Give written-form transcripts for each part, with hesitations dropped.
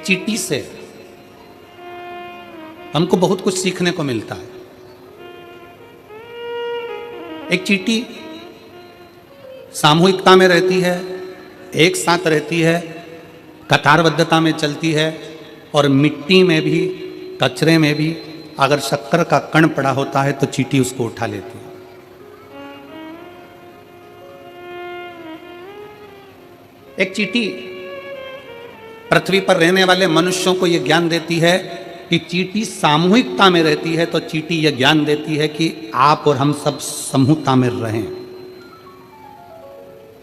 एक चींटी से हमको बहुत कुछ सीखने को मिलता है। एक चींटी सामूहिकता में रहती है, एक साथ रहती है, कतारबद्धता में चलती है, और मिट्टी में भी, कचरे में भी अगर शक्कर का कण पड़ा होता है तो चींटी उसको उठा लेती है। एक चींटी पृथ्वी पर रहने वाले मनुष्यों को यह ज्ञान देती है कि चींटी सामूहिकता में रहती है, तो चींटी यह ज्ञान देती है कि आप और हम सब समूहता में रहें।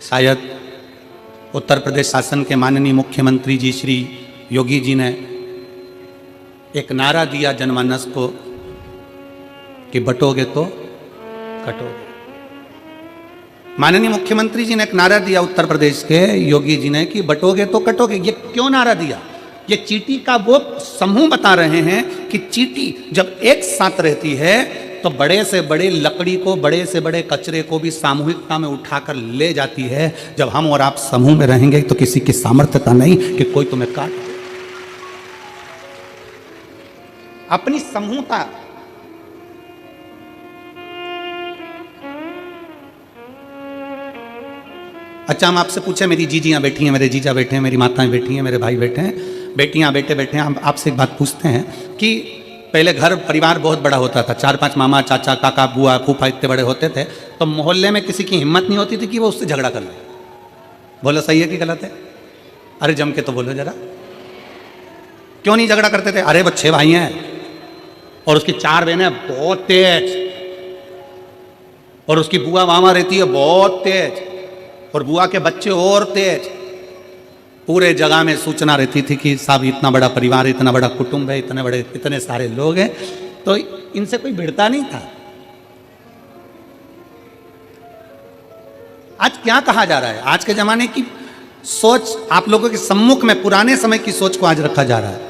शायद उत्तर प्रदेश शासन के माननीय मुख्यमंत्री जी श्री योगी जी ने एक नारा दिया जनमानस को कि बटोगे तो कटोगे। माननीय मुख्यमंत्री जी ने एक नारा दिया उत्तर प्रदेश के योगी जी ने कि बटोगे तो कटोगे। ये क्यों नारा दिया? ये चींटी का वो समूह बता रहे हैं कि चींटी जब एक साथ रहती है तो बड़े से बड़े लकड़ी को, बड़े से बड़े कचरे को भी सामूहिकता में उठाकर ले जाती है। जब हम और आप समूह में रहेंगे तो किसी की सामर्थ्यता नहीं कि कोई तुम्हें काट दे। अपनी समूहता, अच्छा हम आपसे पूछे, मेरी जीजियां बैठी हैं, मेरे जीजा बैठे हैं, मेरी माताएं बैठी हैं, मेरे भाई बैठे हैं, बेटियां बेटे बैठे हैं, हम आपसे एक बात पूछते हैं कि पहले घर परिवार बहुत बड़ा होता था, 4-5 मामा चाचा काका बुआ फूफा इतने बड़े होते थे, तो मोहल्ले में किसी की हिम्मत नहीं होती थी कि वो उससे झगड़ा कर ले। बोलो सही है कि गलत है? अरे जम के तो बोलो जरा, क्यों नहीं झगड़ा करते थे? अरे वो 6 भाई हैं और उसकी 4 बहनें बहुत तेज, और उसकी बुआ मामा रहती है बहुत तेज, और बुआ के बच्चे और तेज। पूरे जगह में सूचना रहती थी कि साहब इतना बड़ा परिवार है, इतना बड़ा कुटुंब है, इतने सारे लोग हैं, तो इनसे कोई भिड़ता नहीं था। आज क्या कहा जा रहा है? आज के जमाने की सोच आप लोगों के सम्मुख में पुराने समय की सोच को आज रखा जा रहा है।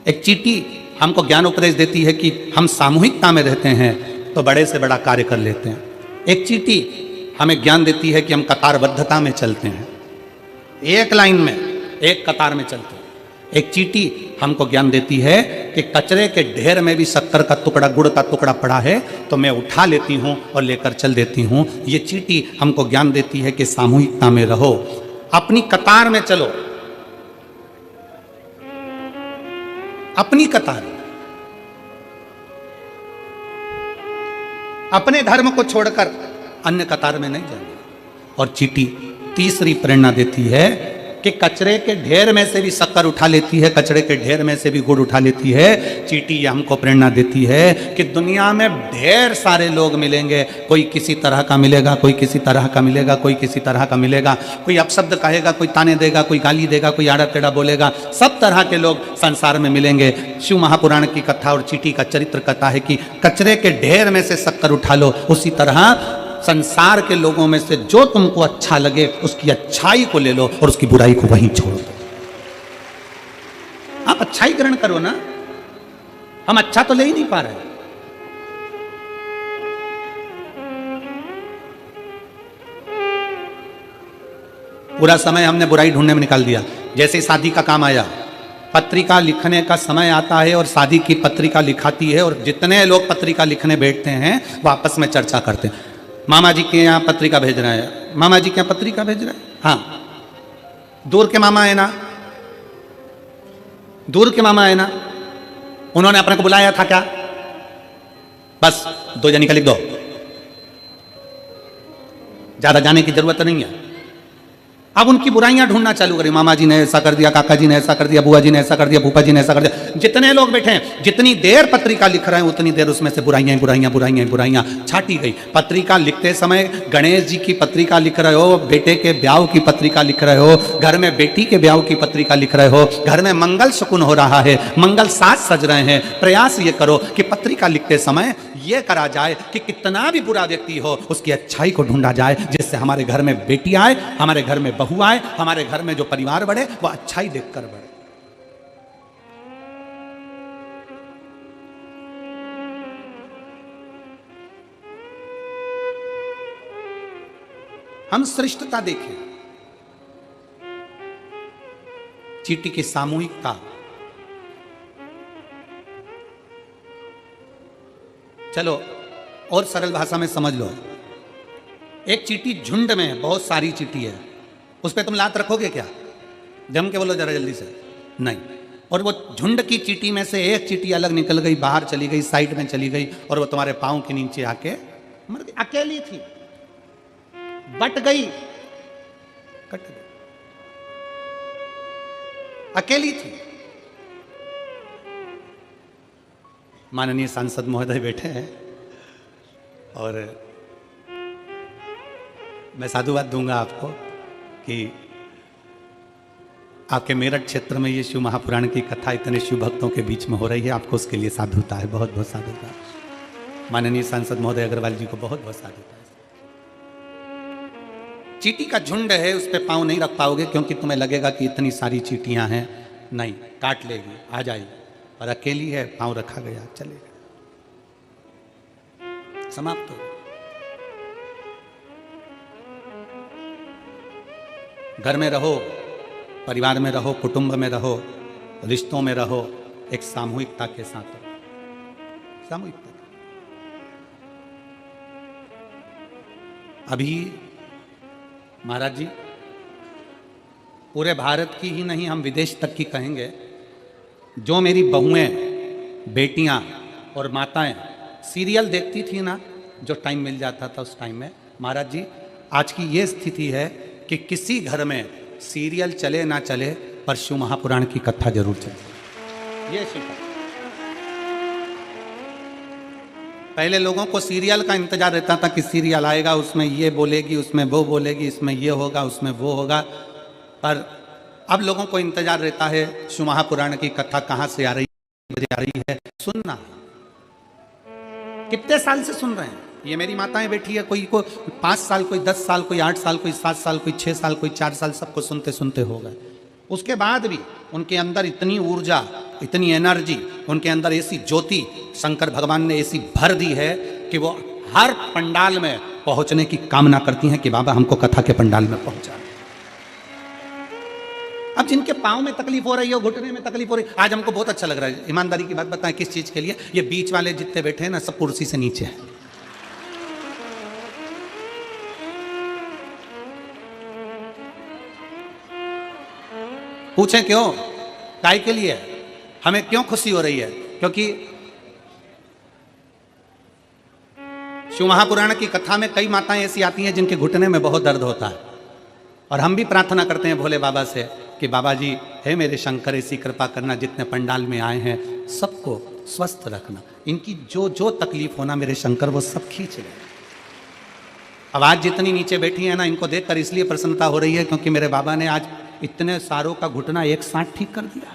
एक चींटी हमको ज्ञान उपदेश देती है कि हम सामूहिकता में रहते हैं तो बड़े से बड़ा कार्य कर लेते हैं। एक चींटी हमें ज्ञान देती है कि हम कतारबद्धता में चलते हैं, एक लाइन में, एक कतार में चलते हैं। एक चींटी हमको ज्ञान देती है कि कचरे के ढेर में भी शक्कर का टुकड़ा, गुड़ का टुकड़ा पड़ा है तो मैं उठा लेती हूँ और लेकर चल देती हूँ। ये चींटी हमको ज्ञान देती है कि सामूहिकता में रहो, अपनी कतार में चलो, अपनी कतार, अपने धर्म को छोड़कर अन्य कतार में नहीं जाना। और चींटी तीसरी प्रेरणा देती है कि कचरे के ढेर में से भी शक्कर उठा लेती है, कचरे के ढेर में से भी गुड़ उठा लेती है। चींटी ये हमको प्रेरणा देती है कि दुनिया में ढेर सारे लोग मिलेंगे, कोई किसी तरह का मिलेगा, कोई किसी तरह का मिलेगा, कोई किसी तरह का मिलेगा, कोई अपशब्द कहेगा, कोई ताने देगा, कोई गाली देगा, कोई आड़ा टेढ़ा बोलेगा, सब तरह के लोग संसार में मिलेंगे। शिव महापुराण की कथा और चींटी का चरित्र कथा है कि कचरे के ढेर में से शक्कर उठा लो, उसी तरह संसार के लोगों में से जो तुमको अच्छा लगे उसकी अच्छाई को ले लो और उसकी बुराई को वहीं छोड़ दो। आप अच्छाई ग्रहण करो ना, हम अच्छा तो ले ही नहीं पा रहे। पूरा समय हमने बुराई ढूंढने में निकाल दिया। जैसे शादी का काम आया, पत्रिका लिखने का समय आता है और शादी की पत्रिका लिखाती है, और जितने लोग पत्रिका लिखने बैठते हैं वो आपस में चर्चा करते हैं। मामा जी के यहाँ पत्रिका भेज रहा है, मामा जी के यहाँ पत्रिका भेज रहा है, हाँ दूर के मामा है ना, दूर के मामा है ना, उन्होंने अपने को बुलाया था क्या? बस 2 जनी का लिख दो, ज्यादा जाने की जरूरत नहीं है। अब उनकी बुराइयां ढूंढना चालू करें, मामा जी ने ऐसा कर दिया, काका जी ने ऐसा कर दिया, बुआ जी ने ऐसा कर दिया, फूफा जी ने ऐसा कर दिया। जितने लोग बैठे हैं, जितनी देर पत्रिका लिख रहे हैं उतनी देर उसमें से बुराइयां बुराइयां बुराइयां बुराइयां छाटी गई। पत्रिका लिखते समय गणेश जी की पत्रिका लिख रहे हो, बेटे के ब्याह की पत्रिका लिख रहे हो, घर में बेटी के ब्याह की पत्रिका लिख रहे हो, घर में मंगल शकुन हो रहा है, मंगल साज सज रहे हैं। प्रयास ये करो कि पत्रिका लिखते समय ये करा जाए कि कितना भी बुरा व्यक्ति हो उसकी अच्छाई को ढूंढा जाए, जिससे हमारे घर में बेटी आए, हमारे घर में बहू आए, हमारे घर में जो परिवार बढ़े वो अच्छाई देखकर बढ़े। हम श्रेष्ठता देखें, चींटी की सामूहिकता। चलो और सरल भाषा में समझ लो, एक चींटी झुंड में है, बहुत सारी चींटी है, उस पर तुम लात रखोगे क्या? जम के बोलो जरा जल्दी से, नहीं। और वो झुंड की चींटी में से एक चींटी अलग निकल गई, बाहर चली गई, साइड में चली गई, और वो तुम्हारे पांव के नीचे आके मर गई। अकेली थी, बट गई, कट गई, अकेली थी। माननीय सांसद महोदय बैठे हैं और मैं साधुवाद दूंगा आपको कि आपके मेरठ क्षेत्र में ये शिव महापुराण की कथा इतने शिव भक्तों के बीच में हो रही है, आपको उसके लिए साधुता है, बहुत बहुत साधुता है। माननीय सांसद महोदय अग्रवाल जी को बहुत बहुत साधुता है। चींटी का झुंड है, उस पर पाँव नहीं रख पाओगे क्योंकि तुम्हें लगेगा कि इतनी सारी चींटियां हैं, नहीं, काट लेगी, आ जाएगी। और अकेली है, पाँव रखा गया, चलेगा, समाप्त हो। घर में रहो, परिवार में रहो, कुटुंब में रहो, रिश्तों में रहो, एक सामूहिकता के साथ रहो, सामूहिकता। अभी महाराज जी पूरे भारत की ही नहीं, हम विदेश तक की कहेंगे, जो मेरी बहुएं, बेटियां और माताएं सीरियल देखती थी ना, जो टाइम मिल जाता था उस टाइम में, महाराज जी आज की ये स्थिति है कि किसी घर में सीरियल चले ना चले पर शिव महापुराण की कथा जरूर चले। ये शिव, पहले लोगों को सीरियल का इंतजार रहता था कि सीरियल आएगा, उसमें ये बोलेगी, उसमें वो बोलेगी, इसमें ये होगा, उसमें वो होगा, पर अब लोगों को इंतजार रहता है शिव महापुराण की कथा कहाँ से आ रही है, सुनना। कितने साल से सुन रहे हैं, ये मेरी माताएं बैठी है, कोई को 5 साल, कोई 10 साल, कोई 8 साल, कोई 7 साल, कोई 6 साल, कोई 4 साल, सबको सुनते सुनते हो गए। उसके बाद भी उनके अंदर इतनी ऊर्जा, इतनी एनर्जी, उनके अंदर ऐसी ज्योति शंकर भगवान ने ऐसी भर दी है कि वो हर पंडाल में पहुंचने की कामना करती हैं कि बाबा हमको कथा के पंडाल में पहुंचा। अब जिनके पाँव में तकलीफ हो रही है, घुटने में तकलीफ हो रही है, आज हमको बहुत अच्छा लग रहा है। ईमानदारी की बात बताएं, किस चीज के लिए? ये बीच वाले जितने बैठे हैं ना, सब कुर्सी से नीचे है। पूछें क्यों? काय के लिए? हमें क्यों खुशी हो रही है? क्योंकि शिव महापुराण की कथा में कई माताएं ऐसी आती हैं जिनके घुटने में बहुत दर्द होता है, और हम भी प्रार्थना करते हैं भोले बाबा से कि बाबा जी, हे मेरे शंकर, ऐसी कृपा करना, जितने पंडाल में आए हैं सबको स्वस्थ रखना, इनकी जो जो तकलीफ होना मेरे शंकर वो सब खींच ले। अब आज जितनी नीचे बैठी है ना, इनको देखकर इसलिए प्रसन्नता हो रही है क्योंकि मेरे बाबा ने आज इतने सारों का घुटना एक साथ ठीक कर दिया।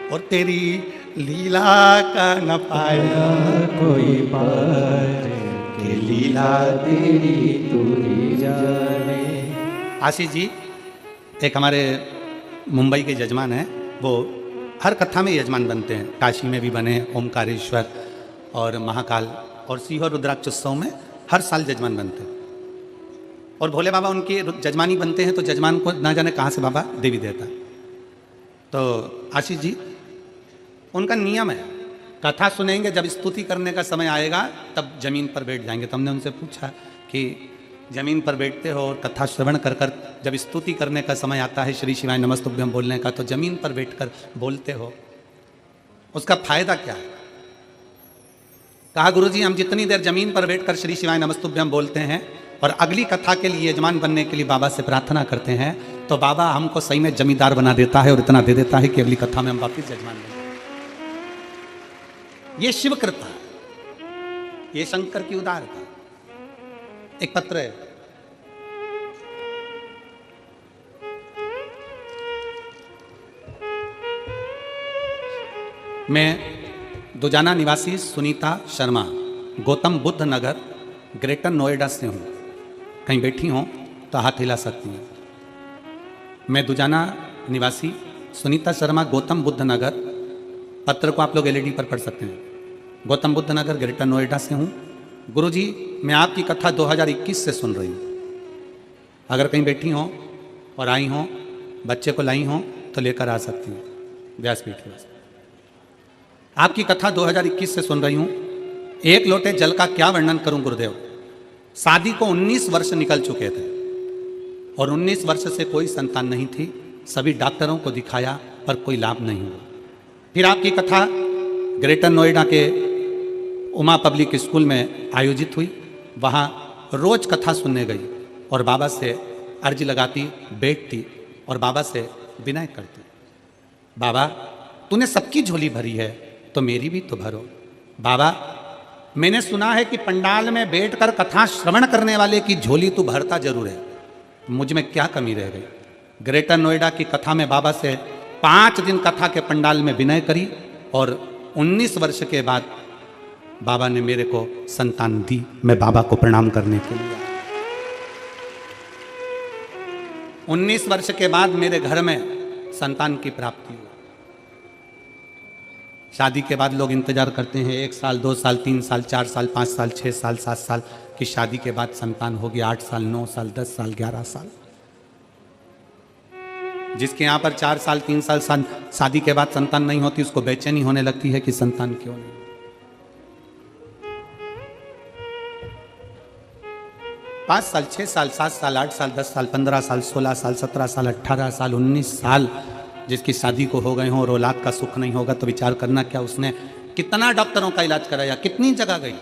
और तेरी लीला का न पाया कोई पार, के लीला तेरी तू ही जाने। आशीष जी एक हमारे मुंबई के यजमान हैं, वो हर कथा में यजमान बनते हैं, काशी में भी बने, ओमकारेश्वर और महाकाल और सीहोर रुद्राक्षोत्सव में हर साल जजमान बनते हैं। और भोले बाबा उनकी जजमानी बनते हैं तो जजमान को ना जाने कहाँ से बाबा देवी देता है। तो आशीष जी उनका नियम है, कथा सुनेंगे, जब स्तुति करने का समय आएगा तब जमीन पर बैठ जाएंगे। तो हमने उनसे पूछा कि जमीन पर बैठते हो और कथा श्रवण कर कर जब स्तुति करने का समय आता है, श्री शिवाय नमस्तुभ्यम बोलने का, तो जमीन पर बैठकर बोलते हो, उसका फायदा क्या है? कहा गुरुजी हम जितनी देर जमीन पर बैठकर श्री शिवाय नमस्तुभ्यम बोलते हैं और अगली कथा के लिए यजमान बनने के लिए बाबा से प्रार्थना करते हैं, तो बाबा हमको सही में जमींदार बना देता है और इतना दे देता है कि अगली कथा में हम वापिस यजमान बने। ये शिव कृपा, ये शंकर की उदारता। एक पत्र है, मैं दुजाना निवासी सुनीता शर्मा, गौतम बुद्ध नगर, ग्रेटर नोएडा से हूँ। कहीं बैठी हों तो हाथ हिला सकती हैं। मैं दुजाना निवासी सुनीता शर्मा, गौतम बुद्ध नगर, पत्र को आप लोग एलईडी पर पढ़ सकते हैं। गौतम बुद्ध नगर, ग्रेटर नोएडा से हूँ। गुरुजी मैं आपकी कथा 2021 से सुन रही हूँ, अगर कहीं बैठी हो और आई हो, बच्चे को लाई हो तो लेकर आ सकती हूँ व्यासपीठ के पास। आपकी कथा 2021 से सुन रही हूँ। एक लोटे जल का क्या वर्णन करूं गुरुदेव। शादी को 19 वर्ष निकल चुके थे और 19 वर्ष से कोई संतान नहीं थी। सभी डॉक्टरों को दिखाया पर कोई लाभ नहीं हुआ। फिर आपकी कथा ग्रेटर नोएडा के उमा पब्लिक स्कूल में आयोजित हुई। वहाँ रोज कथा सुनने गई और बाबा से अर्जी लगाती, बैठती और बाबा से विनय करती, बाबा तूने सबकी झोली भरी है तो मेरी भी तो भरो। बाबा मैंने सुना है कि पंडाल में बैठकर कथा श्रवण करने वाले की झोली तू भरता जरूर है, मुझ में क्या कमी रह गई। ग्रेटर नोएडा की कथा में बाबा से 5 दिन कथा के पंडाल में विनय करी और 19 वर्ष के बाद बाबा ने मेरे को संतान दी। मैं बाबा को प्रणाम करने के लिए आया। 19 वर्ष के बाद मेरे घर में संतान की प्राप्ति हुई। शादी के बाद लोग इंतजार करते हैं 1 साल 2 साल 3 साल 4 साल 5 साल 6 साल 7 साल की शादी के बाद संतान होगी। 8 साल 9 साल 10 साल 11 साल। जिसके यहाँ पर 4 साल 3 साल शादी के बाद संतान नहीं होती उसको बेचैनी होने लगती है कि संतान क्यों नहीं। 5 साल 6 साल 7 साल 8 साल 10 साल 15 साल 16 साल 17 साल 18 साल 19 साल जिसकी शादी को हो गए हों और औलाद का सुख नहीं होगा तो विचार करना क्या उसने कितना डॉक्टरों का इलाज कराया, कितनी जगह गई,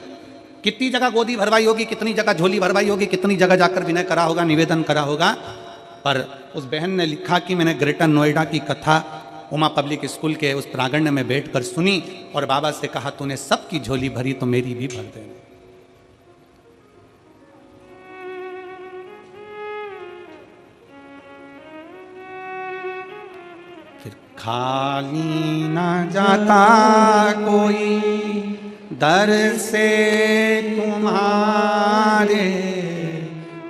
कितनी जगह गोदी भरवाई होगी, कितनी जगह झोली भरवाई होगी, कितनी जगह जाकर विनय करा होगा, निवेदन करा होगा। पर उस बहन ने लिखा कि मैंने ग्रेटर नोएडा की कथा उमा पब्लिक स्कूल के उस प्रांगण में बैठकर सुनी और बाबा से कहा तूने सबकी झोली भरी तो मेरी भी भर देना। खाली न जाता कोई दर से तुम्हारे,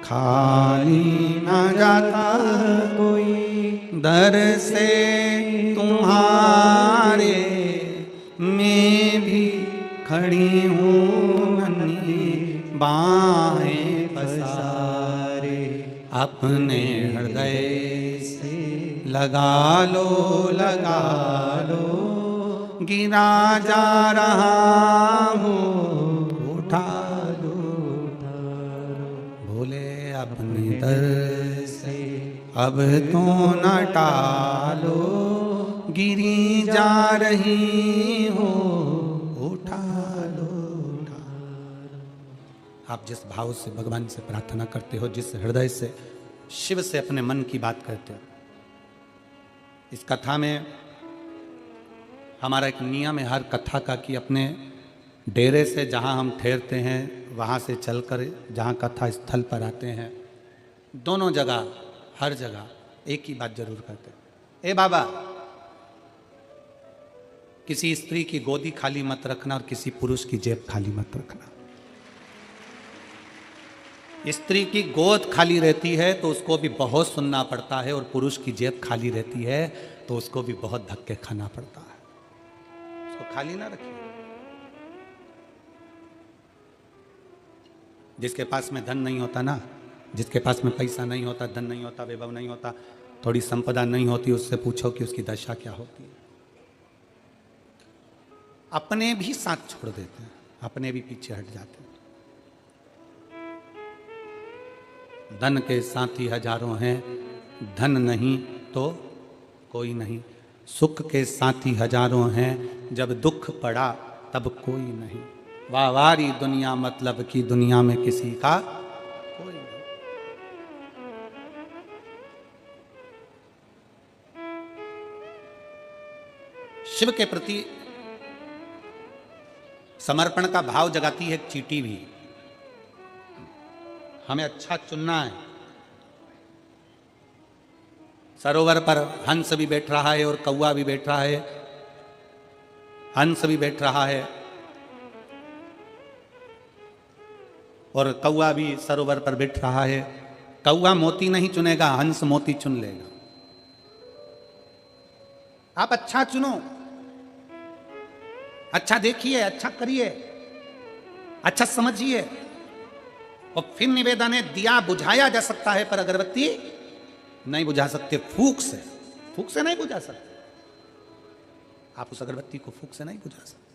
खाली न जाता कोई दर से तुम्हारे, मैं भी खड़ी हूँ नन्ही बाहें पसारे, अपने हृदय से लगा लो गिरा जा रहा हूँ उठा लो भोले अपने दर से अब तो न टालो, गिरी जा रही हो उठा लो। आप जिस भाव से भगवान से प्रार्थना करते हो, जिस हृदय से शिव से अपने मन की बात करते हो, इस कथा में हमारा एक नियम है हर कथा का कि अपने डेरे से जहाँ हम ठहरते हैं वहाँ से चलकर जहाँ कथा स्थल पर आते हैं, दोनों जगह हर जगह एक ही बात जरूर करते हैं, ए बाबा किसी स्त्री की गोदी खाली मत रखना और किसी पुरुष की जेब खाली मत रखना। स्त्री की गोद खाली रहती है तो उसको भी बहुत सुनना पड़ता है और पुरुष की जेब खाली रहती है तो उसको भी बहुत धक्के खाना पड़ता है। उसको खाली ना रखिए। जिसके पास में धन नहीं होता ना, जिसके पास में पैसा नहीं होता, धन नहीं होता, वैभव नहीं होता, थोड़ी संपदा नहीं होती, उससे पूछो कि उसकी दशा क्या होती है। अपने भी साथ छोड़ देते हैं, अपने भी पीछे हट जाते हैं। धन के साथी हजारों हैं, धन नहीं तो कोई नहीं। सुख के साथी हजारों हैं, जब दुख पड़ा तब कोई नहीं। वाहवारी दुनिया मतलब की दुनिया में किसी का कोई नहीं। शिव के प्रति समर्पण का भाव जगाती है एक चींटी भी। हमें अच्छा चुनना है। सरोवर पर हंस भी बैठ रहा है और कौवा भी बैठ रहा है। हंस भी बैठ रहा है और कौवा भी सरोवर पर बैठ रहा है। कौवा मोती नहीं चुनेगा, हंस मोती चुन लेगा। आप अच्छा चुनो, अच्छा देखिए, अच्छा करिए। अच्छा समझिए। और फिर निवेदन है, दिया बुझाया जा सकता है पर अगरबत्ती नहीं बुझा सकते। फूंक से नहीं बुझा सकते। आप उस अगरबत्ती को फूंक से नहीं बुझा सकते,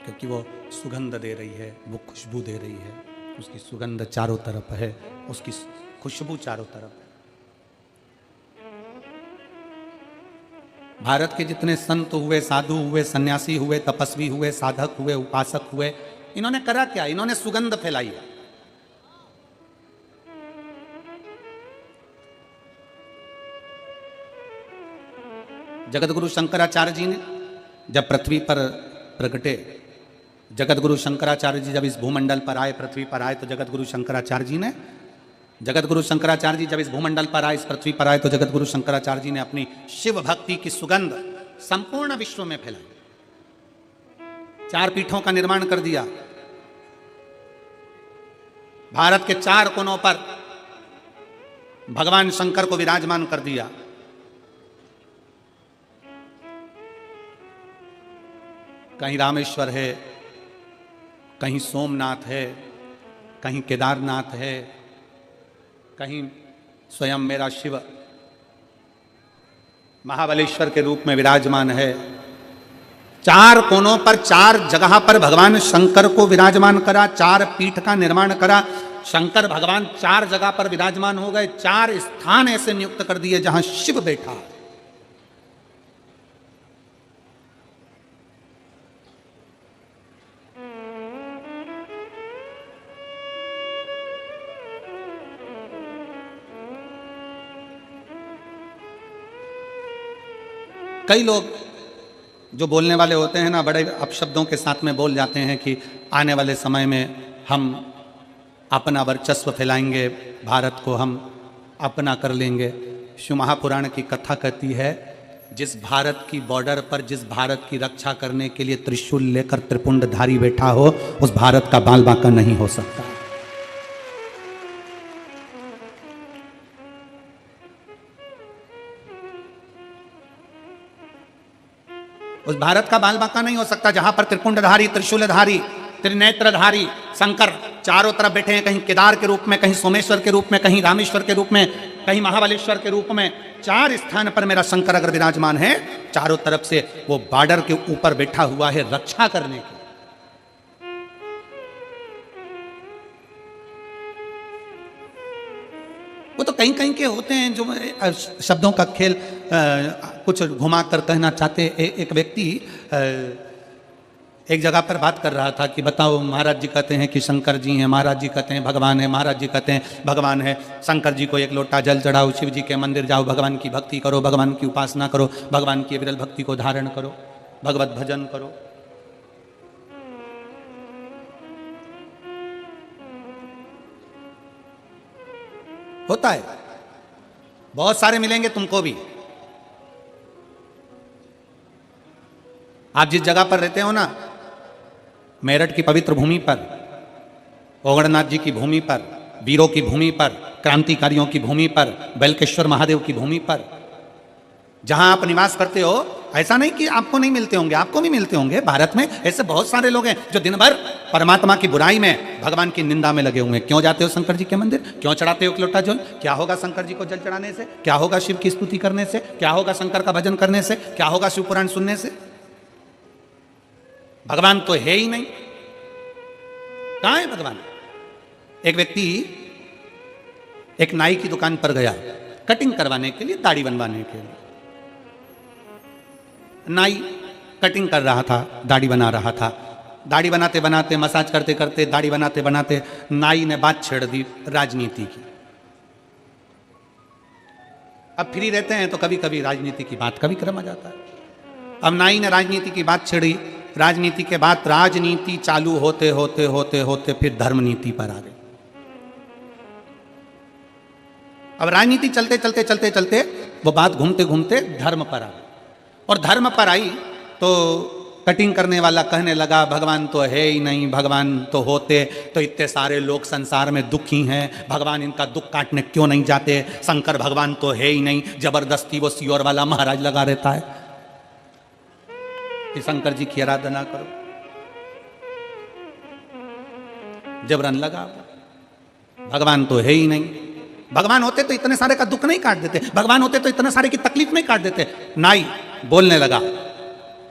क्योंकि वो सुगंध दे रही है, वो खुशबू दे रही है, उसकी सुगंध चारों तरफ है, उसकी खुशबू चारों तरफ है। भारत के जितने संत हुए, साधु हुए, सन्यासी हुए, तपस्वी हुए, साधक हुए, उपासक हुए, इन्होंने करा क्या? इन्होंने सुगंध फैलाई है। जगतगुरु शंकराचार्य जी ने जब पृथ्वी पर प्रकटे, जगतगुरु शंकराचार्य जी जब इस भूमंडल पर आए, पृथ्वी पर आए, तो जगतगुरु शंकराचार्य जी जब इस भूमंडल पर आए, इस पृथ्वी पर आए, तो जगतगुरु शंकराचार्य जी ने अपनी शिव भक्ति की सुगंध संपूर्ण विश्व में फैलाई। 4 पीठों का निर्माण कर दिया। भारत के 4 कोनों पर भगवान शंकर को विराजमान कर दिया। कहीं रामेश्वर है, कहीं सोमनाथ है, कहीं केदारनाथ है, कहीं स्वयं मेरा शिव महाबलेश्वर के रूप में विराजमान है। 4 कोनों पर, 4 जगह पर भगवान शंकर को विराजमान करा, 4 पीठ का निर्माण करा। शंकर भगवान 4 जगह पर विराजमान हो गए। 4 स्थान ऐसे नियुक्त कर दिए जहां शिव बैठा। कई लोग जो बोलने वाले होते हैं ना, बड़े अपशब्दों के साथ में बोल जाते हैं कि आने वाले समय में हम अपना वर्चस्व फैलाएंगे, भारत को हम अपना कर लेंगे। शिव महापुराण की कथा कहती है, जिस भारत की बॉर्डर पर, जिस भारत की रक्षा करने के लिए त्रिशूल लेकर त्रिपुंडधारी बैठा हो, उस भारत का बाल बांका नहीं हो सकता। उस भारत का बाल बांका नहीं हो सकता जहां पर त्रिपुंडधारी, त्रिशूलधारी, त्रिनेत्रधारी शंकर चारों तरफ बैठे हैं। कहीं केदार के रूप में, कहीं सोमेश्वर के रूप में, कहीं रामेश्वर के रूप में, कहीं महाबलेश्वर के रूप में। 4 स्थान पर मेरा शंकर अगर विराजमान है, चारों तरफ से वो बॉर्डर के ऊपर बैठा हुआ है रक्षा करने की। वो तो कहीं कहीं के होते हैं जो शब्दों का खेल कुछ घुमा कर कहना चाहते। एक व्यक्ति एक जगह पर बात कर रहा था कि बताओ, महाराज जी कहते हैं कि शंकर जी हैं, महाराज जी कहते हैं भगवान है, महाराज जी कहते हैं भगवान है। शंकर जी को 1 लोटा जल चढ़ाओ, शिव जी के मंदिर जाओ, भगवान की भक्ति करो, भगवान की उपासना करो, भगवान की विरल भक्ति को धारण करो, भगवत भजन करो। होता है, बहुत सारे मिलेंगे तुमको भी। आप जिस जगह पर रहते हो ना, मेरठ की पवित्र भूमि पर, ओगड़नाथ जी की भूमि पर, वीरों की भूमि पर, क्रांतिकारियों की भूमि पर, बेलकेश्वर महादेव की भूमि पर, जहां आप निवास करते हो, ऐसा नहीं कि आपको नहीं मिलते होंगे, आपको भी मिलते होंगे। भारत में ऐसे बहुत सारे लोग हैं जो दिन भर परमात्मा की बुराई में, भगवान की निंदा में लगे हुए हैं। क्यों जाते हो शंकर जी के मंदिर? क्यों चढ़ाते हो 1 लोटा जल? क्या होगा शंकर जी को जल चढ़ाने से? क्या होगा शिव की स्तुति करने से? क्या होगा शंकर का भजन करने से? क्या होगा शिव पुराण सुनने से? भगवान तो है ही नहीं। कहां है भगवान? एक व्यक्ति एक नाई की दुकान पर गया कटिंग करवाने के लिए, दाढ़ी बनवाने के लिए। नाई कटिंग कर रहा था, दाढ़ी बना रहा था। दाढ़ी बनाते बनाते, मसाज करते करते, दाढ़ी बनाते बनाते नाई ने बात छेड़ दी राजनीति की। अब फ्री रहते हैं तो कभी कभी राजनीति की बात का भी क्रम आ जाता है। अब नाई ने राजनीति की बात छेड़ी। राजनीति के बाद राजनीति चालू होते होते होते होते फिर धर्म नीति पर आ गई। अब राजनीति चलते चलते चलते चलते वो बात घूमते घूमते धर्म पर आ गई। और धर्म पर आई तो कटिंग करने वाला कहने लगा भगवान तो है ही नहीं, भगवान तो होते तो इतने सारे लोग संसार में दुखी हैं, भगवान इनका दुख काटने क्यों नहीं जाते? शंकर भगवान तो है ही नहीं, जबरदस्ती वो सियोर वाला महाराज लगा रहता है कि शंकर जी की आराधना करो। जबरन लगा। भगवान तो है ही नहीं। भगवान होते तो इतने सारे का दुख नहीं काट देते, भगवान होते तो इतने सारे की तकलीफ नहीं काट देते। नाई बोलने लगा,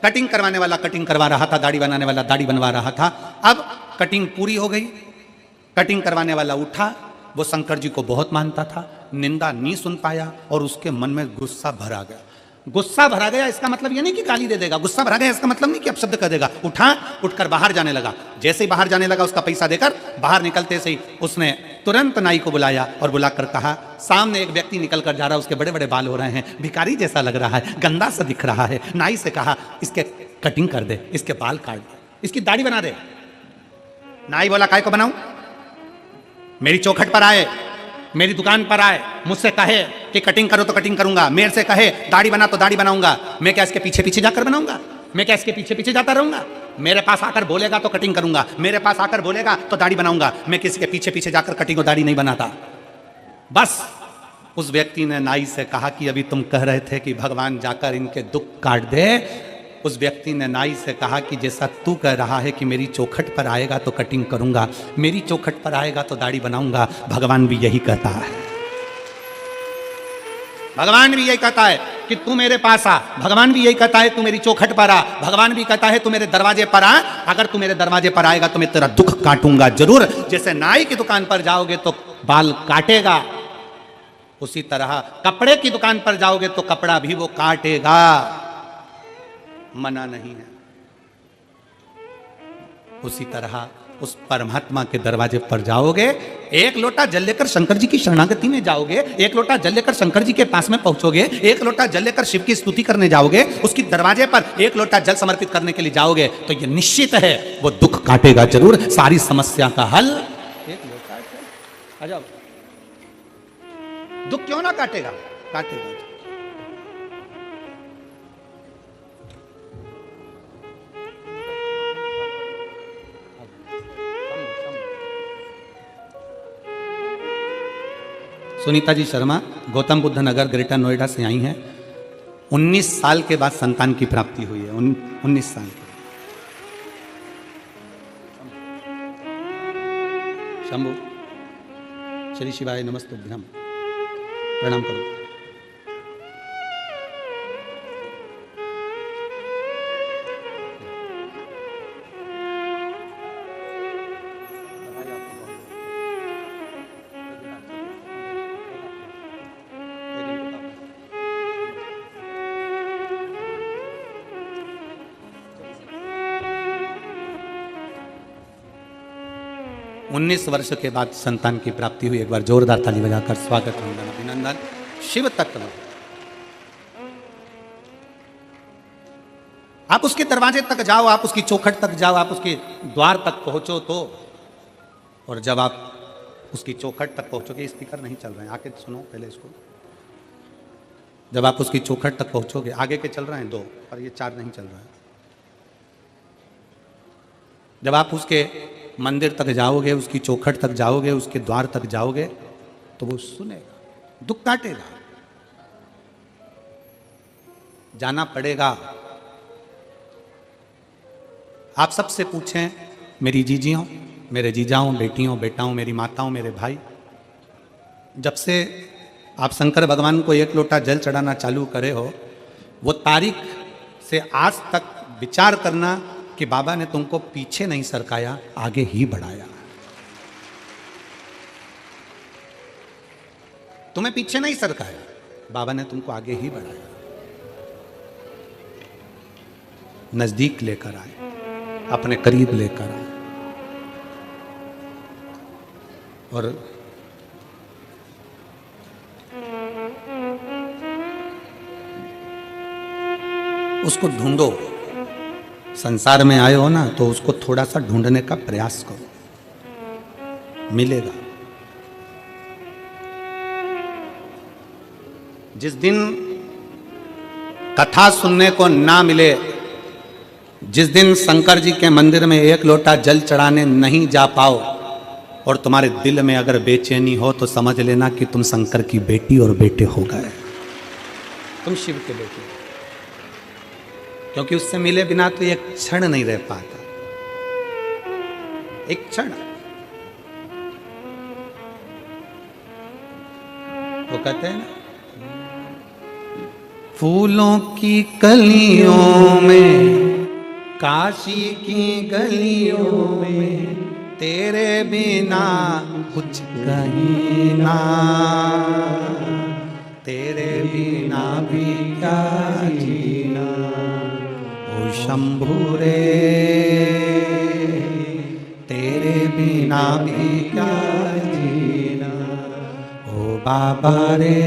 कटिंग करवाने वाला कटिंग करवा रहा था, दाढ़ी बनाने वाला दाढ़ी बनवा रहा था। अब कटिंग पूरी हो गई, कटिंग करवाने वाला उठा, वो शंकर जी को बहुत मानता था, निंदा नहीं सुन पाया और उसके मन में गुस्सा भरा गया। गुस्सा भरा गया इसका मतलब ये नहीं कि गाली दे देगा, गुस्सा भरा गया इसका मतलब नहीं कि अपशब्द कर देगा। उठकर बाहर जाने लगा। जैसे ही बाहर जाने लगा, उसका पैसा देकर बाहर निकलते से ही उसने तुरंत नाई को बुलाया और बुलाकर कहा, सामने एक व्यक्ति निकल कर जा रहा है, उसके बड़े बड़े बाल हो रहे हैं, भिखारी जैसा लग रहा है, गंदा सा दिख रहा है। नाई से कहा, इसके कटिंग कर दे, इसके बाल काट दे, इसकी दाढ़ी बना दे। नाई बोला, काय को बनाऊं? मेरी चौखट पर आए, मेरी दुकान पर आए, मुझसे कहे कि कटिंग करो तो कटिंग करूंगा, मेरे से कहे दाढ़ी बना तो दाढ़ी बनाऊंगा, मैं क्या इसके पीछे पीछे जाकर बनाऊंगा? मैं क्या इसके पीछे पीछे जाता रहूंगा? मेरे पास आकर बोलेगा तो कटिंग करूंगा, मेरे पास आकर बोलेगा तो दाढ़ी बनाऊंगा, मैं किसी के पीछे पीछे जाकर कटिंग और दाढ़ी नहीं बनाता। बस उस व्यक्ति ने नाई से कहा कि अभी तुम कह रहे थे कि भगवान जाकर इनके दुख काट दे। उस व्यक्ति ने नाई से कहा कि जैसा तू कह रहा है कि मेरी चौखट पर आएगा तो कटिंग करूंगा, मेरी चौखट पर आएगा तो दाढ़ी बनाऊंगा, भगवान भी यही कहता है। भगवान भी यही कहता है कि तू मेरे पास आ, भगवान भी यही कहता है तू मेरी चौखट पर आ, भगवान भी कहता है तू मेरे दरवाजे पर आ, अगर तू मेरे दरवाजे पर आएगा तो मैं तेरा दुख काटूंगा जरूर। जैसे नाई की दुकान पर जाओगे तो बाल काटेगा, उसी तरह कपड़े की दुकान पर जाओगे तो कपड़ा भी वो काटेगा, मना नहीं है। उसी तरह उस परमात्मा के दरवाजे पर जाओगे, एक लोटा जल लेकर शंकर जी की शरणागति में जाओगे, एक लोटा जल लेकर शंकर जी के पास में पहुंचोगे, एक लोटा जल लेकर शिव की स्तुति करने जाओगे, उसकी दरवाजे पर एक लोटा जल समर्पित करने के लिए जाओगे तो ये निश्चित है वो दुख काटेगा जरूर, सारी समस्या का हल एक लोटा जल। आ जाओ, दुख क्यों ना काटेगा, काटेगा। सुनीता जी शर्मा गौतम बुद्ध नगर ग्रेटर नोएडा से आई हैं। 19 साल के बाद संतान की प्राप्ति हुई है। 19 साल के। शंभु श्री शिवाय नमस्तुभ्यम, प्रणाम करो। उन्नीस वर्ष के बाद संतान की प्राप्ति हुई। एक बार जोरदार ताली बजाकर स्वागत वंदन अभिनंदन। शिव तत्व आप उसके दरवाजे तक जाओ, आप उसकी चौखट तक जाओ, आप उसके द्वार तक पहुंचो तो, और जब आप उसकी चौखट तक पहुंचोगे, स्पीकर नहीं चल रहे हैं, आके सुनो पहले इसको। जब आप उसकी चौखट तक पहुंचोगे, आगे के चल रहे हैं 2 और ये 4 नहीं चल रहा है। जब आप उसके मंदिर तक जाओगे, उसकी चौखट तक जाओगे, उसके द्वार तक जाओगे तो वो सुनेगा, दुख काटेगा। जाना पड़ेगा। आप सबसे पूछें, मेरी जीजियों, मेरे जीजाओं, बेटियों, बेटाओं, मेरी माताओं, मेरे भाई, जब से आप शंकर भगवान को एक लोटा जल चढ़ाना चालू करे हो, वो तारीख से आज तक विचार करना कि बाबा ने तुमको पीछे नहीं सरकाया, आगे ही बढ़ाया। तुम्हें पीछे नहीं सरकाया, बाबा ने तुमको आगे ही बढ़ाया, नजदीक लेकर आए, अपने करीब लेकर आए। और उसको ढूंढो। संसार में आए हो ना, तो उसको थोड़ा सा ढूंढने का प्रयास करो, मिलेगा। जिस दिन कथा सुनने को ना मिले, जिस दिन शंकर जी के मंदिर में एक लोटा जल चढ़ाने नहीं जा पाओ और तुम्हारे दिल में अगर बेचैनी हो, तो समझ लेना कि तुम शंकर की बेटी और बेटे हो गए, तुम शिव के बेटे। क्योंकि उससे मिले बिना तो एक क्षण नहीं रह पाता, एक क्षण। वो कहते हैं ना, फूलों की कलियों में, काशी की गलियों में, तेरे बिना कुछ कहीं ना, तेरे बिना भी क्या जीना, ओ शंभू रे, तेरे बिना भी क्या जीना, ओ बाबा रे,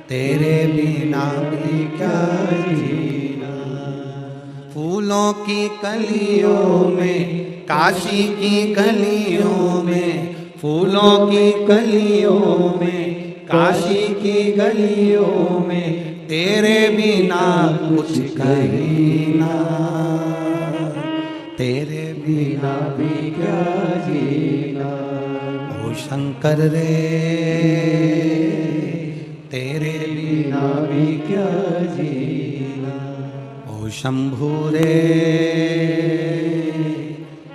तेरे बिना भी क्या जीना। फूलों की कलियों में, काशी की गलियों में, फूलों की कलियों में, काशी की गलियों में, तेरे बिना कुछ कहीं ना, तेरे बिना भी क्या जीना, ओ शंकर रे, तेरे बिना भी क्या जीना, ओ शंभू रे,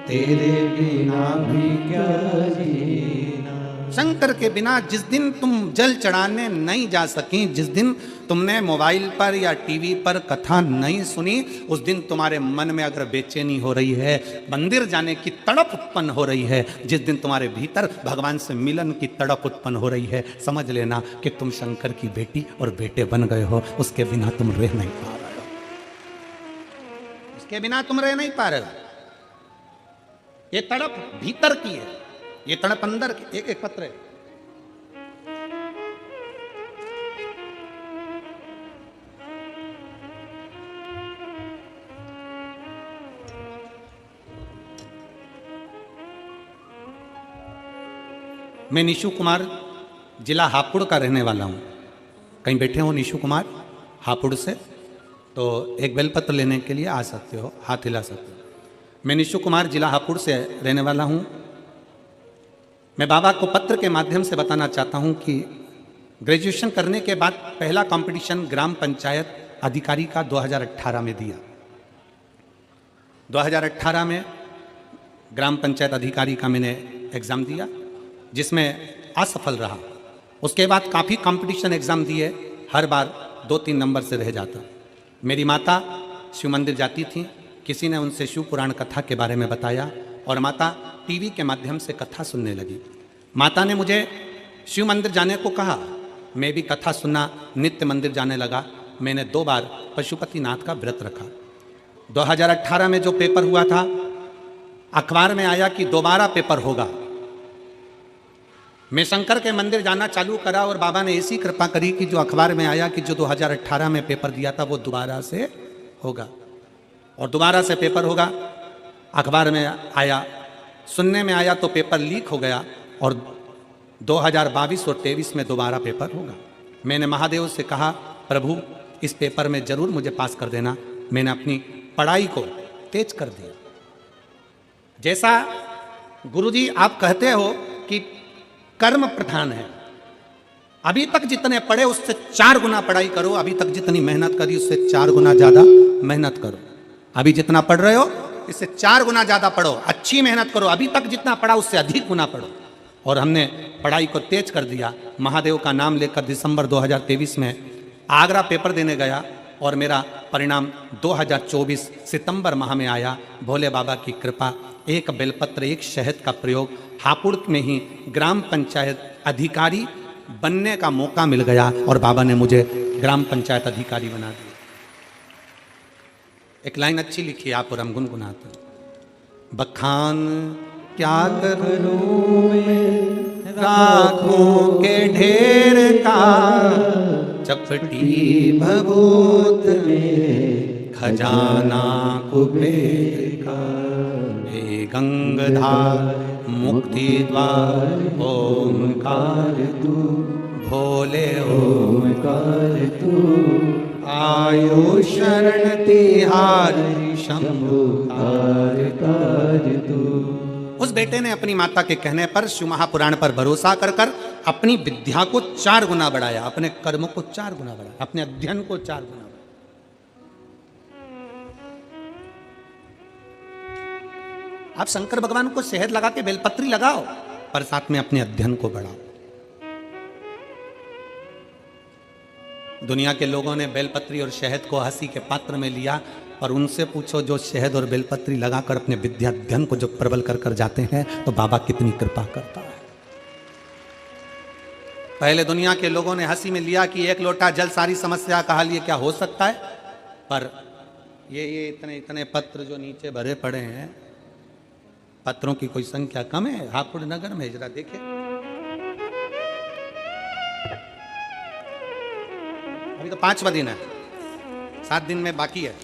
तेरे बिना भी क्या जीना। शंकर के बिना जिस दिन तुम जल चढ़ाने नहीं जा सकी, जिस दिन तुमने मोबाइल पर या टीवी पर कथा नहीं सुनी, उस दिन तुम्हारे मन में अगर बेचैनी हो रही है, मंदिर जाने की तड़प उत्पन्न हो रही है, जिस दिन तुम्हारे भीतर भगवान से मिलन की तड़प उत्पन्न हो रही है, समझ लेना कि तुम शंकर की बेटी और बेटे बन गए हो। उसके बिना तुम रह नहीं पा रहे हो, उसके बिना तुम रह नहीं पा रहे हो। ये तड़प भीतर की है, ये तड़प अंदर की। एक पत्र है, मैं निशु कुमार जिला हापुड़ का रहने वाला हूँ। कहीं बैठे हो निशु कुमार हापुड़ से, तो एक बेलपत्र लेने के लिए आ सकते हो, हाथ हिला सकते हो। मैं निशु कुमार जिला हापुड़ से रहने वाला हूँ। मैं बाबा को पत्र के माध्यम से बताना चाहता हूँ कि ग्रेजुएशन करने के बाद पहला कंपटीशन ग्राम पंचायत अधिकारी का 2018 में दिया। 2018 में ग्राम पंचायत अधिकारी का मैंने एग्ज़ाम दिया, जिसमें असफल रहा। उसके बाद काफ़ी कंपटीशन एग्ज़ाम दिए, हर बार 2-3 नंबर से रह जाता। मेरी माता शिव मंदिर जाती थी, किसी ने उनसे शिव पुराण कथा के बारे में बताया और माता टीवी के माध्यम से कथा सुनने लगी। माता ने मुझे शिव मंदिर जाने को कहा, मैं भी कथा सुनना नित्य मंदिर जाने लगा। मैंने 2 बार पशुपतिनाथ का व्रत रखा। 2018 में जो पेपर हुआ था, अखबार में आया कि दोबारा पेपर होगा। मैं शंकर के मंदिर जाना चालू करा और बाबा ने ऐसी कृपा करी कि जो अखबार में आया कि जो 2018 में पेपर दिया था वो दोबारा से होगा, और दोबारा से पेपर होगा। अखबार में आया, सुनने में आया तो पेपर लीक हो गया और 2022 और 23 में दोबारा पेपर होगा। मैंने महादेव से कहा, प्रभु इस पेपर में ज़रूर मुझे पास कर देना। मैंने अपनी पढ़ाई को तेज कर दिया। जैसा गुरुजी आप कहते हो कि कर्म प्रधान है, अभी तक जितने पढ़े उससे 4 गुना पढ़ाई करो। अभी तक जितनी मेहनत करी उससे 4 गुना ज़्यादा मेहनत करो। अभी जितना पढ़ रहे हो इससे 4 गुना ज़्यादा पढ़ो, अच्छी मेहनत करो। अभी तक जितना पढ़ा उससे अधिक गुना पढ़ो। और हमने पढ़ाई को तेज कर दिया। महादेव का नाम लेकर दिसंबर 2023 में आगरा पेपर देने गया और मेरा परिणाम 2024 सितंबर माह में आया। भोले बाबा की कृपा, एक बेलपत्र, एक शहद का प्रयोग, हापुड़ में ही ग्राम पंचायत अधिकारी बनने का मौका मिल गया और बाबा ने मुझे ग्राम पंचायत अधिकारी बना दिया। एक लाइन अच्छी लिखी आप और हम गुनगुनाते। बखान क्या करूं मैं राखों के ढेर का, चपटी भभूत में खजाना कुबेर का। हे गंगाधार मुक्ति द्वार ओमकार तू, भोले ओमकार तू। आयो शरण तिहार शंभु कार तू। उस बेटे ने अपनी माता के कहने पर शिव महापुराण पर भरोसा कर कर अपनी विद्या को 4 गुना बढ़ाया, अपने कर्म को 4 गुना बढ़ाया, अपने अध्ययन को 4 गुना बढ़ाया। आप शंकर भगवान को शहद लगा के बेलपत्री लगाओ, पर साथ में अपने अध्ययन को बढ़ाओ। दुनिया के लोगों ने बेलपत्री और शहद को हंसी के पात्र में लिया, और उनसे पूछो जो शहद और बेलपत्री लगाकर अपने विद्या धन को जो प्रबल कर कर जाते हैं तो बाबा कितनी कृपा करता है। पहले दुनिया के लोगों ने हंसी में लिया कि एक लोटा जल सारी समस्या का हल, ये क्या हो सकता है। पर ये इतने इतने पत्र जो नीचे भरे पड़े हैं, पत्रों की कोई संख्या कम है हापुड़ नगर में? जरा देखे, अभी तो 5वां दिन है, 7 दिन में बाकी है।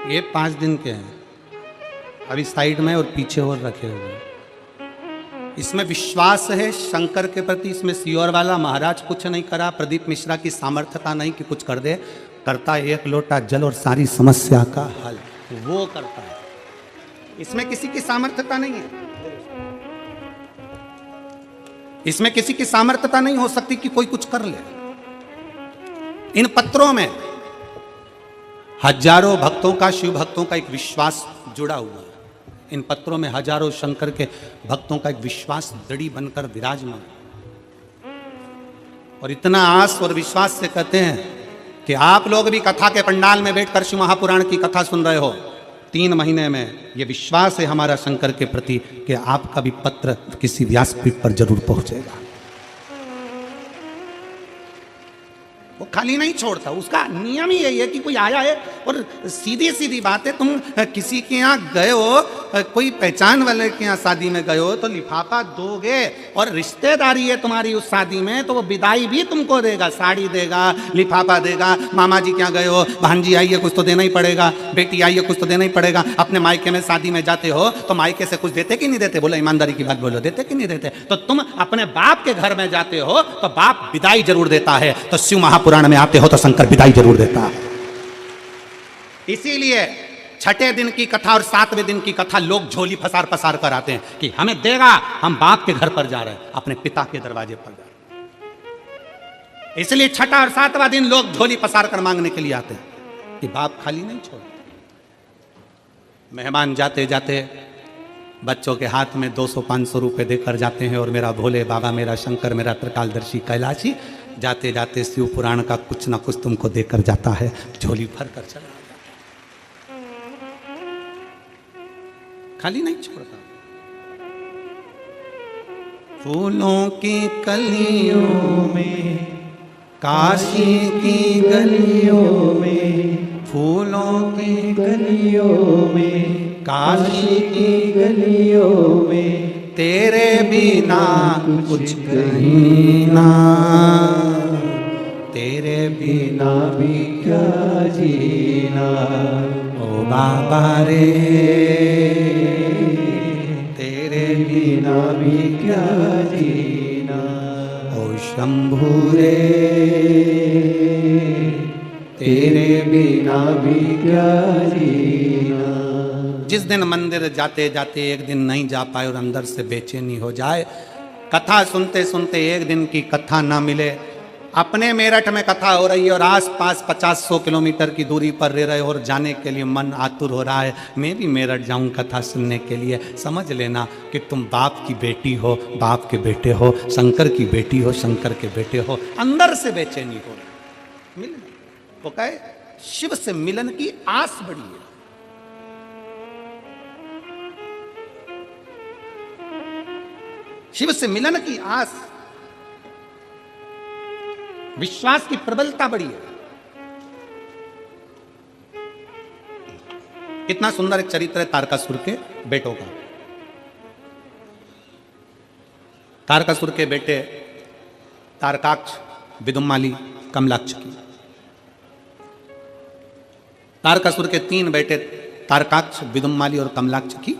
ये 5 दिन के हैं, अभी साइड में और पीछे और रखे हुए हैं। इसमें विश्वास है शंकर के प्रति, इसमें सियोर वाला महाराज कुछ नहीं करा, प्रदीप मिश्रा की सामर्थ्यता नहीं कि कुछ कर दे, करता है एक लोटा जल और सारी समस्या का हल, वो करता है। इसमें किसी की सामर्थ्यता नहीं है, इसमें किसी की सामर्थ्यता नहीं हो सकती कि कोई कुछ कर ले। इन पत्रों में हजारों भक्तों का, शिव भक्तों का एक विश्वास जुड़ा हुआ है। इन पत्रों में हजारों शंकर के भक्तों का एक विश्वास दड़ी बनकर विराजमान, और इतना आस और विश्वास से कहते हैं कि आप लोग भी कथा के पंडाल में बैठकर शिव महापुराण की कथा सुन रहे हो, 3 महीने में ये विश्वास है हमारा शंकर के प्रति कि आपका भी पत्र किसी व्यासपीठ पर जरूर पहुंचेगा। वो खाली नहीं छोड़ता, उसका नियम ही यही है कि कोई आया है, और सीधी सीधी बात है, तुम किसी के यहाँ गए हो, कोई पहचान वाले के यहाँ शादी में गए हो तो लिफाफा दोगे, और रिश्तेदारी है तुम्हारी उस शादी में तो वो विदाई भी तुमको देगा, साड़ी देगा, लिफाफा देगा। मामा जी के यहाँ गए हो, भांजी आई है, कुछ तो देना ही पड़ेगा, बेटी आई है, कुछ तो देना ही पड़ेगा। अपने मायके में शादी में जाते हो तो मायके से कुछ देते कि नहीं देते? बोलो ईमानदारी की बात बोलो, देते कि नहीं देते? तो तुम अपने बाप के घर में जाते हो तो बाप विदाई जरूर देता है, तो शिव महापुराण में आते हो तो शंकर विदाई जरूर देता है। इसीलिए 6ठे दिन की कथा और 7वें दिन की कथा लोग झोली फसार फसार कर आते हैं कि हमें देगा, हम बाप के घर पर जा रहे हैं, अपने पिता के दरवाजे पर जा रहे हैं। इसलिए 6ठा और 7वां दिन लोग झोली फसार कर मांगने के लिए आते हैं कि बाप खाली नहीं छोड़। मेहमान जाते जाते बच्चों के हाथ में 200-500 रुपए देकर जाते हैं, और मेरा भोले बाबा, मेरा शंकर, मेरा त्रिकालदर्शी कैलाशी जाते जाते शिव पुराण का कुछ ना कुछ तुमको देकर जाता है, झोली भर कर चला जाता, खाली नहीं छोड़ता। फूलों की कलियों में, काशी की गलियों में, फूलों की गलियों में, काशी की गलियों में, तेरे बिना कुछ कहीं ना, तेरे बिना भी क्या जीना, ओ बाबा रे, तेरे बिना भी क्या जीना, ओ शंभू रे, तेरे बिना भी क्या जीना। जिस दिन मंदिर जाते जाते एक दिन नहीं जा पाए और अंदर से बेचैनी हो जाए, कथा सुनते सुनते एक दिन की कथा ना मिले, अपने मेरठ में कथा हो रही है और आसपास 50-100 किलोमीटर की दूरी पर रह रहे हो और जाने के लिए मन आतुर हो रहा है, मैं भी मेरठ जाऊं कथा सुनने के लिए, समझ लेना कि तुम बाप की बेटी हो, बाप के बेटे हो, शंकर की बेटी हो, शंकर के बेटे हो, अंदर से बेचैनी हो रही। मिलना वो कहे शिव से मिलन की आस बड़ी है। शिव से मिलन की आस, विश्वास की प्रबलता बड़ी है। कितना सुंदर एक चरित्र है तारकासुर के बेटों का। तारकासुर के बेटे तारकाक्ष, विदुम्माली, कमलाक्ष की। तारकासुर के 3 बेटे तारकाक्ष, विदुम्माली और कमलाक्ष की।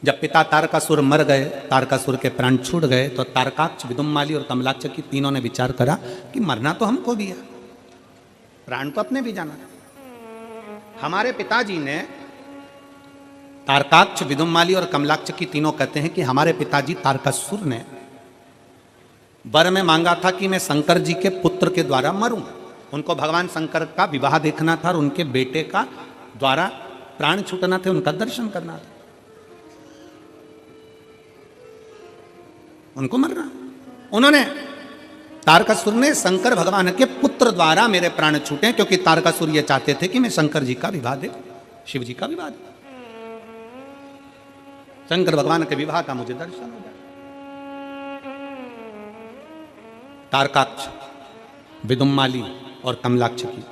जब पिता तारकासुर मर गए, तारकासुर के प्राण छूट गए, तो तारकाक्ष, विदुम्माली और कमलाक्ष की तीनों ने विचार करा कि मरना तो हमको भी है, प्राण तो अपने भी जाना। हमारे पिताजी ने, तारकाक्ष, विदुम्माली और कमलाक्ष की तीनों कहते हैं कि हमारे पिताजी तारकासुर ने वर में मांगा था कि मैं शंकर जी के पुत्र के द्वारा मरूं। उनको भगवान शंकर का विवाह देखना था और उनके बेटे का द्वारा प्राण छूटना थे, उनका दर्शन करना था, उनको मरना। उन्होंने, तारकासुर ने शंकर भगवान के पुत्र द्वारा मेरे प्राण छूटे, क्योंकि तारकासुर ये चाहते थे कि मैं शंकर जी का विवाह दे, शिव जी का विवाह दे, शंकर भगवान के विवाह का मुझे दर्शन हो जाए। तारकाक्ष, विदुम्माली और कमलाक्ष की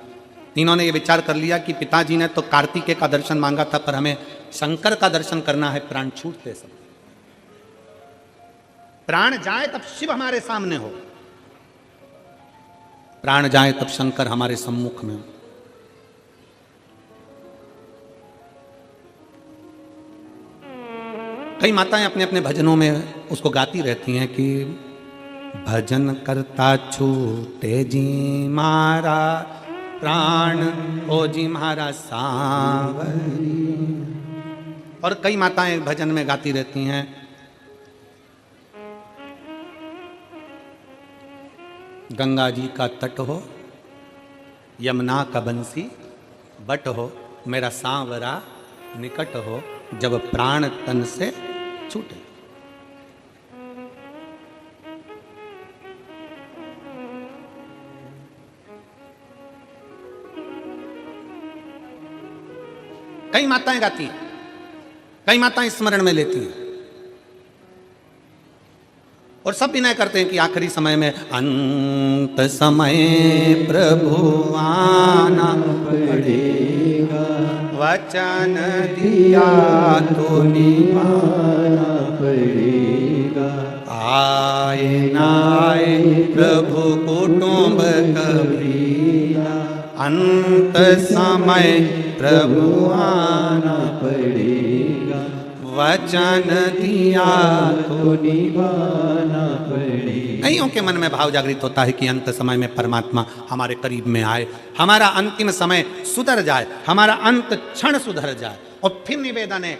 तीनों ने यह विचार कर लिया कि पिताजी ने तो कार्तिकेय का दर्शन मांगा था, पर हमें शंकर का दर्शन करना है, प्राण छूटते सब। प्राण जाए तब शिव हमारे सामने हो, प्राण जाए तब शंकर हमारे सम्मुख में हो। कई माताएं अपने अपने भजनों में उसको गाती रहती हैं कि भजन करता छूटे जी मारा प्राण, ओ जी मारा सांवरी। और कई माताएं भजन में गाती रहती हैं गंगा जी का तट हो, यमुना का बंसी बट हो, मेरा सांवरा निकट हो, जब प्राण तन से छूटे। कई माताएं गाती हैं, कई माताएं स्मरण में लेती हैं, और सब विनय करते हैं कि आखिरी समय में अंत समय प्रभु आना पड़ेगा, वचन दिया तो निभाना पड़ेगा, आए ना आए प्रभु कुटुंब कबीरा, अंत समय प्रभु आना पड़ेगा, वचन दिया तो निभाना पड़ेगा। कईयों के मन में भाव जागृत होता है कि अंत समय में परमात्मा हमारे करीब में आए, हमारा अंतिम समय सुधर जाए, हमारा अंत क्षण सुधर जाए। और फिर निवेदन है,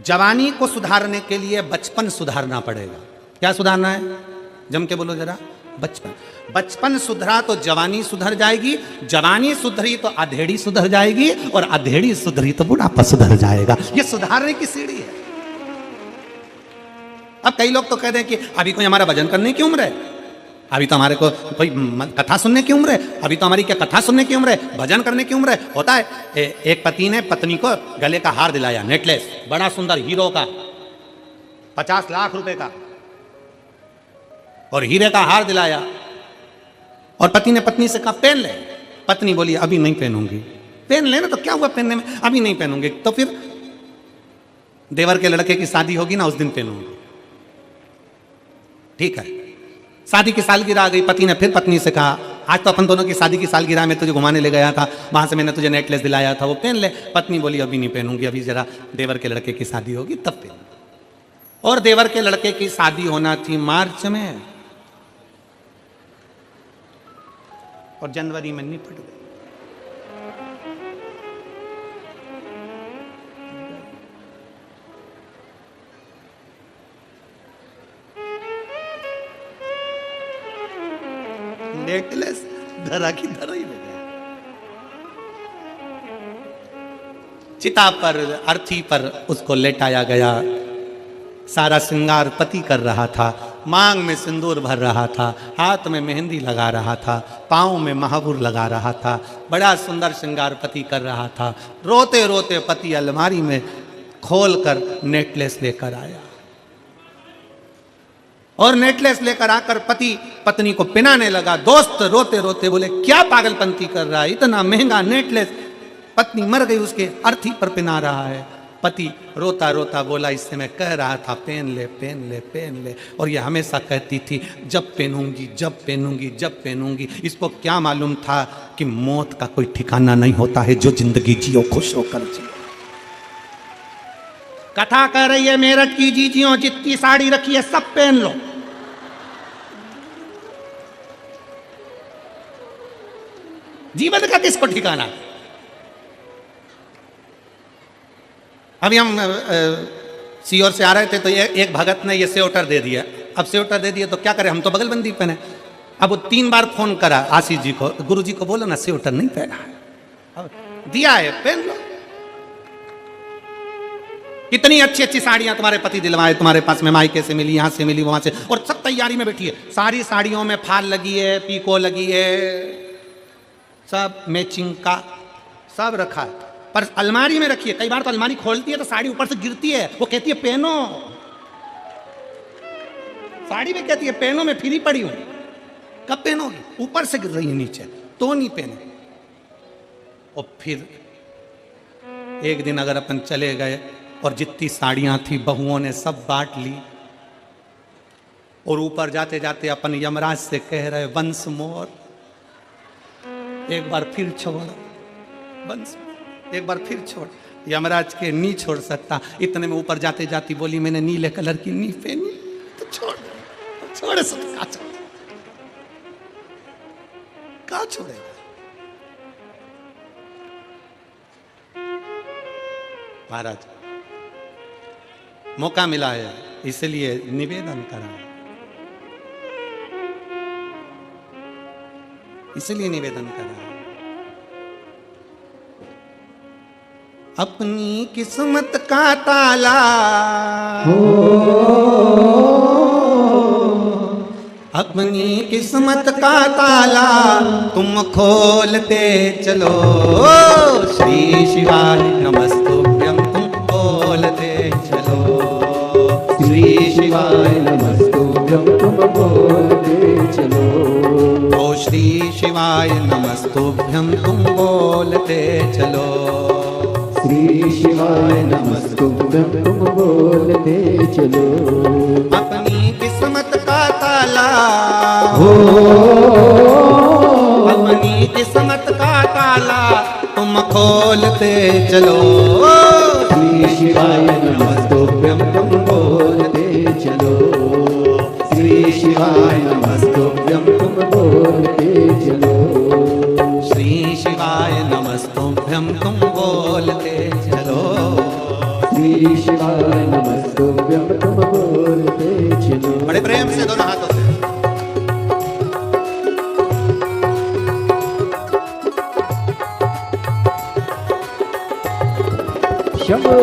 जवानी को सुधारने के लिए बचपन सुधारना पड़ेगा। क्या सुधारना है? जम के बोलो जरा। बचपन। बचपन सुधरा तो जवानी सुधर जाएगी, जवानी सुधरी तो अधेड़ी सुधर जाएगी, और अधेड़ी सुधरी तो बुढ़ापा सुधर जाएगा। ये सुधारने की सीढ़ी है। अब कई लोग तो कहते हैं कि अभी कोई हमारा भजन करने की उम्र है, अभी तो हमारे को कोई कथा सुनने की उम्र है, अभी तो हमारी क्या कथा सुनने की उम्र है, भजन करने की उम्र है। होता है एक पति ने पत्नी को गले का हार दिलाया, नेकलेस, बड़ा सुंदर हीरो का, 50 लाख रुपए का, और हीरे का हार दिलाया, और पति ने पत्नी से कहा पहन ले। पत्नी बोली अभी नहीं पहनूंगी। पहन लेना तो क्या हुआ पहनने में, अभी नहीं पहनूंगी। तो फिर देवर के लड़के की शादी होगी ना, उस दिन पहनूंगी। ठीक है, शादी की सालगिरह आ गई, पति ने फिर पत्नी से कहा आज तो अपन दोनों की शादी की सालगिरह में तुझे घुमाने ले गया था, वहां से मैंने तुझे नेकलेस दिलाया था, वो पहन ले। पत्नी बोली अभी नहीं पहनूंगी, अभी जरा देवर के लड़के की शादी होगी तब पहनूंगी। और देवर के लड़के की शादी होना थी मार्च में, और जनवरी में निपट गई। नेकलेस धरा की धरा ही ले गया। चिता पर, अर्थी पर उसको लेटाया गया। सारा श्रृंगार पति कर रहा था, मांग में सिंदूर भर रहा था, हाथ में मेहंदी लगा रहा था, पाँव में महावुर लगा रहा था, बड़ा सुंदर श्रृंगार पति कर रहा था। रोते रोते पति अलमारी में खोलकर नेकलेस लेकर आया, और नेकलेस लेकर आकर पति पत्नी को पिनाने लगा। दोस्त रोते रोते बोले क्या पागलपंती कर रहा है, इतना महंगा नेकलेस पत्नी मर गई, उसके अर्थी पर पिना रहा है। पति रोता रोता बोला, इससे मैं कह रहा था पहन ले पहन ले पहन ले, और ये हमेशा कहती थी जब पहनूंगी जब पहनूंगी जब पहनूंगी। इसको क्या मालूम था कि मौत का कोई ठिकाना नहीं होता है, जो जिंदगी जियो खुश होकर जियो। कथा कह रही है मेरठ की जीजियों, जितनी साड़ी रखी है सब पहन लो। जीवन का किसको ठिकाना। अभी हम सीओर से आ रहे थे तो एक भगत ने ये स्वेटर दे दिया। अब स्वेटर दे दिया तो क्या करें, हम तो बगलबंदी पहने। अब वो 3 बार फोन करा आशीष जी को, गुरु जी को बोला ना स्वेटर नहीं पहना है, अब दिया है पहन लो। कितनी अच्छी अच्छी साड़ियां तुम्हारे पति दिलवाए तुम्हारे पास में, मायके से मिली, यहां से मिली, वहां से, और सब तैयारी में बैठी है। सारी साड़ियों में फाल लगी है, पीको लगी है, सब मैचिंग का सब रखा है, पर अलमारी में रखी है। कई बार तो अलमारी खोलती है तो साड़ी ऊपर से गिरती है, वो कहती है पहनो। साड़ी में कहती है पहनो, मैं फ्री पड़ी हूं, कब पहनोगी, ऊपर से गिर रही है नीचे तो नहीं पहने। और फिर एक दिन अगर अपन चले गए और जितनी साड़ियां थी बहुओं ने सब बांट ली, और ऊपर जाते जाते अपन यमराज से कह रहे वंस मोर, एक बार फिर छोड़, वंस एक बार फिर छोड़। यमराज के नहीं छोड़ सकता। इतने में ऊपर जाते जाती बोली मैंने नीले कलर की नी पहनी, तो छोड़ छोड़ सकता, कहा छोड़ेगा। महाराज मौका मिला है इसलिए निवेदन करा, इसलिए निवेदन करा। अपनी किस्मत का ताला अपनी किस्मत का ताला तुम खोलते चलो। श्री शिवाय नमस्तुभ्यं तुम बोलते चलो। श्री शिवाय नमस्तुभ्यं तुम बोलते चलो। ओ श्री शिवाय नमस्तुभ्यं तुम बोलते चलो। श्री शिवाय नमस्तुभ्यं तुम बोलते चलो। अपनी किस्मत का ताला हो, अपनी किस्मत का ताला तुम खोलते चलो। श्री शिवाय नमस्तुभ्यं तुम बोलते चलो। श्री शिवाय नमस्तुभ्यं तुम बोलते चलो। श्री शिवाय नमस्तुभ्यं तुम बोलते चलो। श्री शिवाय नमस्तुभ्यं तुम बोलते चलो। बड़े प्रेम से दोनों हाथों से। शंभो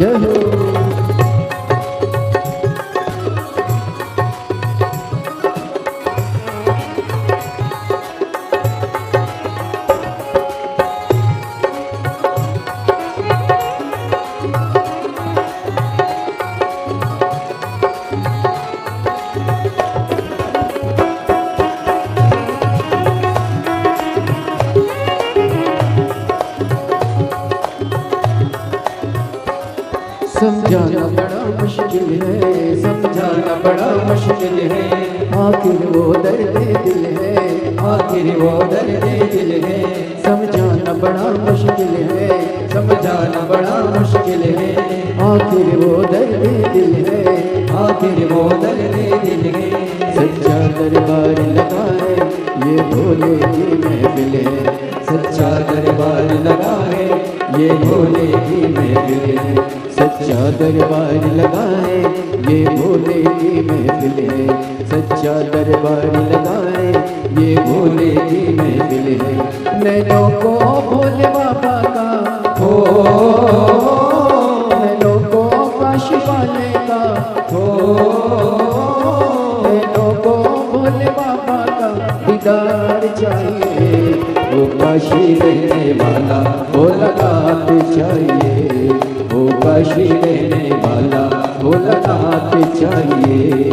जय हो। समझाना बड़ा मुश्किल है, समझाना बड़ा मुश्किल है, आखिर वो दर्द दिल है, दर्द दिल है, आखिर वो दर्द दिल है। सच्चा दरबार लगा है, ये भोले की महफिल है। सच्चा दरबार लगा है, ये भोले की महफिल है। सच्चा दरबार लगा है, ये भोले की महफिल है। सच्चा दरबार लगा है, ये भोले की महफिल है। नैनों को भोले बाबा का हो नैनों को काशी वाले का हो नैनों को भोले बाबा का दीदार चाहिए। वो काशी रहने वाला वो लगाते चाहिए, वो काशी रहने वाला वो लगाते चाहिए।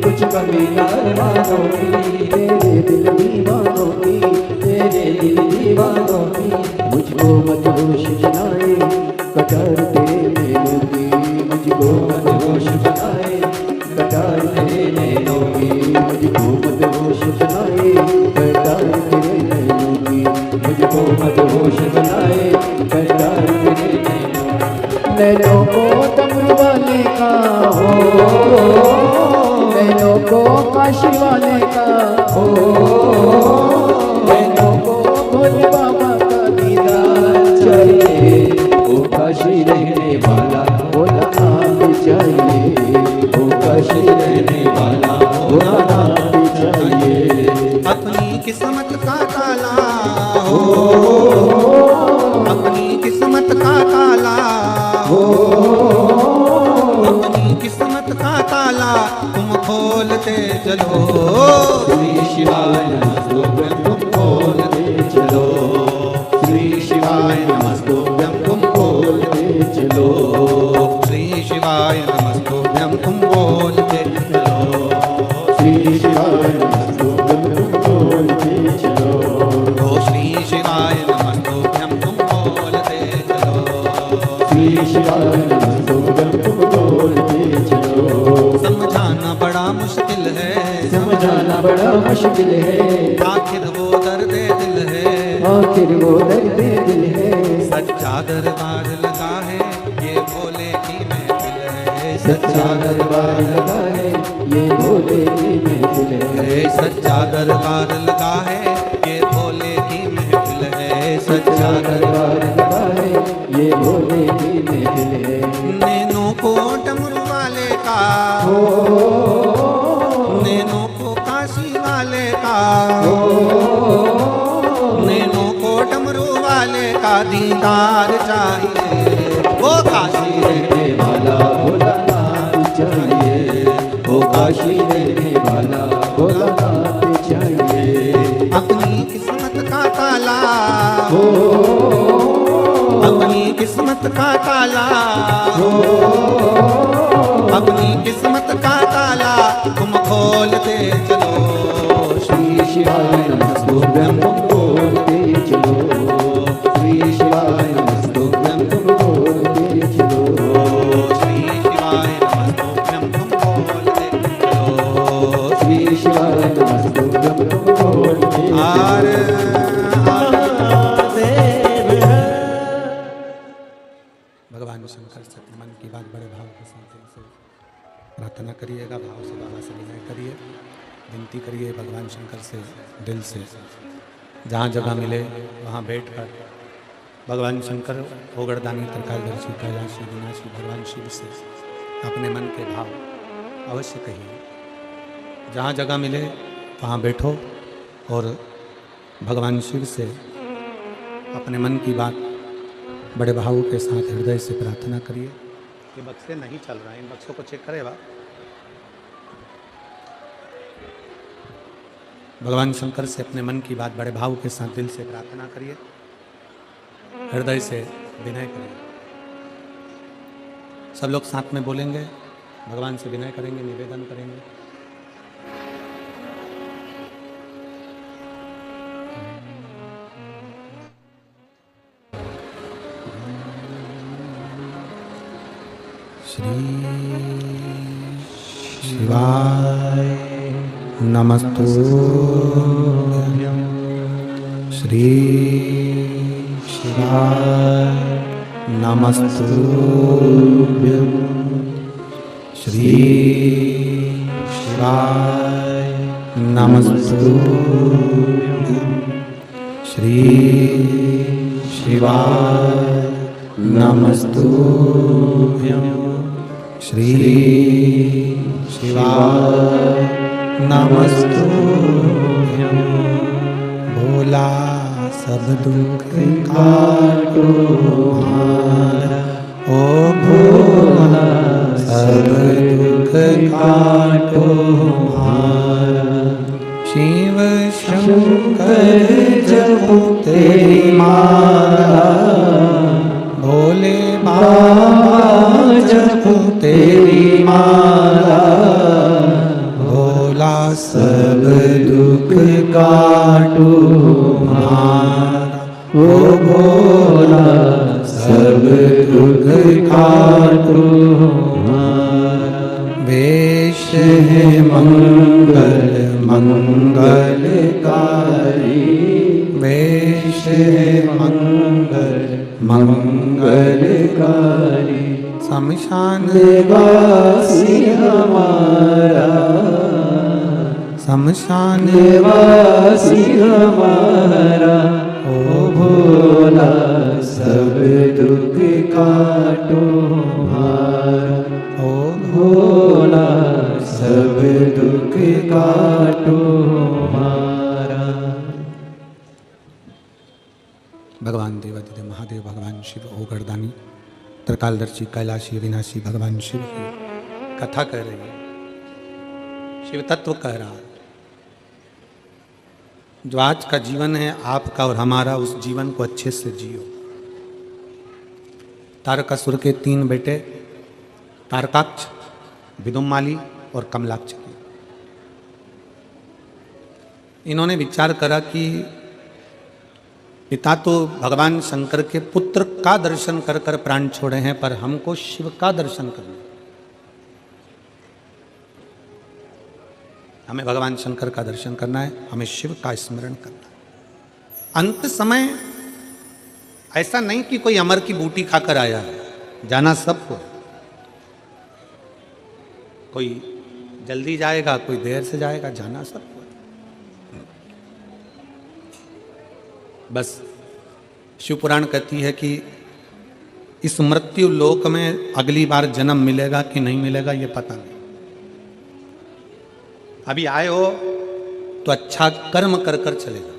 कुछ कमी न अरमानों की, तेरे दिल दीवानों की, तेरे दिल दीवानों की। मुझको मत होश बनाए कटार तेरे नैनों की, मुझको मत होश बनाए कटार तेरे नैनों की, मुझको मत होश बनाए कटार तेरे नैनों की, मुझको मत होश बनाए कटार तेरे नैनों की। नैनों को डमरू वाले का हो, नैनों को काशी वाले का हो, नैनों को भोले बाबा का दीदार चाहिए। वो काशी रहने वाला भोला नाथ चाहिए, वो काशी रहने वाला भोला नाथ चाहिए। अपनी किस्मत का ताला हो, अपनी किस्मत का ताला हो, अपनी किस्मत का ताला तुम खोल खोलते चलो। श्री शिवाय नमस्तुभ्यं तुम खोलते चलो। श्री शिवाय नमस्तुभ्यं तुम खोलते चलो। श्री शिवाय नमस्तुभ्यं तुम बोलते चलो। श्री शिवाय नमस्तुभ्यं तुम खोलते चलो। ओ श्री शिवाय नमस्तुभ्यं तुम बोलते चलो। श्री शिवाय नमस्तुभ्यं तुम खोलते चलो। समझाना बड़ा मुश्किल है, समझाना बड़ा मुश्किल है, आखिर वो दर्द दिल है, आखिर वो दर्द दिल है। सच्चा दरबार लगा है ये भोले की महफिल है। सच्चा दरबार लगा है ये भोले की महफिल है। सच्चा दरबार लगा है ये भोले की महफिल है। सच्चा दरबार लगा है ये भोले की महफिल है। नैनो को डमरू वाले का, नैनो को काशी वाले का, नैनो को डमरू वाले का दीदार चाहिए। वो काशी रहने वाला भोलानाथ चाहिए। वो काशी रहने वाला भोलानाथ चाहिए। अपनी किस्मत का ताला, अपनी किस्मत का ताला, अपनी किस्मत का ताला तुम खोलते चलो। श्री शिवाय नमस्तुभ्यं तुम खोलते चलो। श्री शिवाय नमस्तुभ्यं तुम खोलते चलो। श्री शिवाय नमस्तुभ्यं तुम बोलते चलो। श्री शिवाय नमस्तुभ्यं तुम खोलते आर भगवान शंकर से मन की बात बड़े भाव के साथ दिल से प्रार्थना करिएगा, भाव से बाबा से विनय करिए, विनती करिए भगवान शंकर से दिल से। जहाँ जगह मिले वहाँ बैठकर भगवान शंकर ओगड़दानी त्रिकालदर्शी कैलाशी विनाशी भगवान शिव से अपने मन के भाव अवश्य कहिए। जहाँ जगह मिले वहाँ बैठो और भगवान शिव से अपने मन की बात बड़े भावों के साथ हृदय से प्रार्थना करिए। ये बक्से नहीं चल रहा है, इन बक्सों को चेक करेगा। भगवान शंकर से अपने मन की बात बड़े भाव के साथ दिल से प्रार्थना करिए, हृदय से विनय करिए। सब लोग साथ में बोलेंगे, भगवान से विनय करेंगे, निवेदन करेंगे। श्री शिवाय नमस्तुभ्यं। श्री शिवाय नमस्तुभ्यं। श्री शिवाय नमस्तुभ्यं। श्री शिवाय नमस्तुभ्यं। श्री शिवाय नमस्तुभ्यं। भोला सब दुख काटो हमारा, ओ भोला सब दुख काटो हमारा। शिव शंकर जपो तेरी माला, भोले बाबा जपो तेरी माला। भोला सब दुख काटो हमारा, ओ भोला सब दुख काटो हमारा। वेश है मंगल मंगलकारी, वेश है मंगल मंगलकारी। शमशान वासी हमारा, शमशान वासी हमारा। ओ भोला सब दुख काटो हमारा, ओ भोला सब दुख काटो हमारा। भगवान देवादिदेव महादेव भगवान शिव ओगड़दानी त्रिकालदर्शी कैलाशी विनाशी भगवान शिव की कथा कह रही है। शिव तत्व कह रहा है, जो आज का जीवन है आपका और हमारा, उस जीवन को अच्छे से जियो। तारकासुर के 3 बेटे तारकाक्ष, विदुमाली और कमलाक्ष की, इन्होंने विचार करा कि पिता तो भगवान शंकर के पुत्र का दर्शन कर कर प्राण छोड़े हैं, पर हमको शिव का दर्शन करना, हमें भगवान शंकर का दर्शन करना है, हमें शिव का स्मरण करना है। अंत समय ऐसा नहीं कि कोई अमर की बूटी खाकर आया है, जाना सबको, कोई जल्दी जाएगा, कोई देर से जाएगा, जाना सबको। बस शिव पुराण कहती है कि इस मृत्यु लोक में अगली बार जन्म मिलेगा कि नहीं मिलेगा ये पता नहीं। अभी आए हो तो अच्छा कर्म कर कर चलेगा।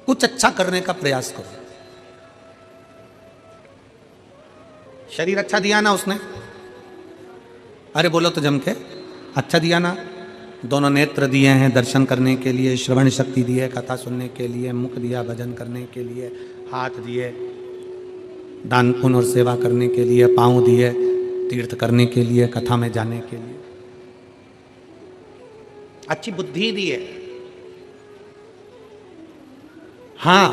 कुछ अच्छा करने का प्रयास करो। शरीर अच्छा दिया ना उसने, अरे बोलो तो जम के, अच्छा दिया ना। दोनों नेत्र दिए हैं दर्शन करने के लिए, श्रवण शक्ति दी है कथा सुनने के लिए, मुख दिया भजन करने के लिए, हाथ दिए दान पुण्य और सेवा करने के लिए, पांव दिए तीर्थ करने के लिए, कथा में जाने के लिए, अच्छी बुद्धि दी है। हाँ,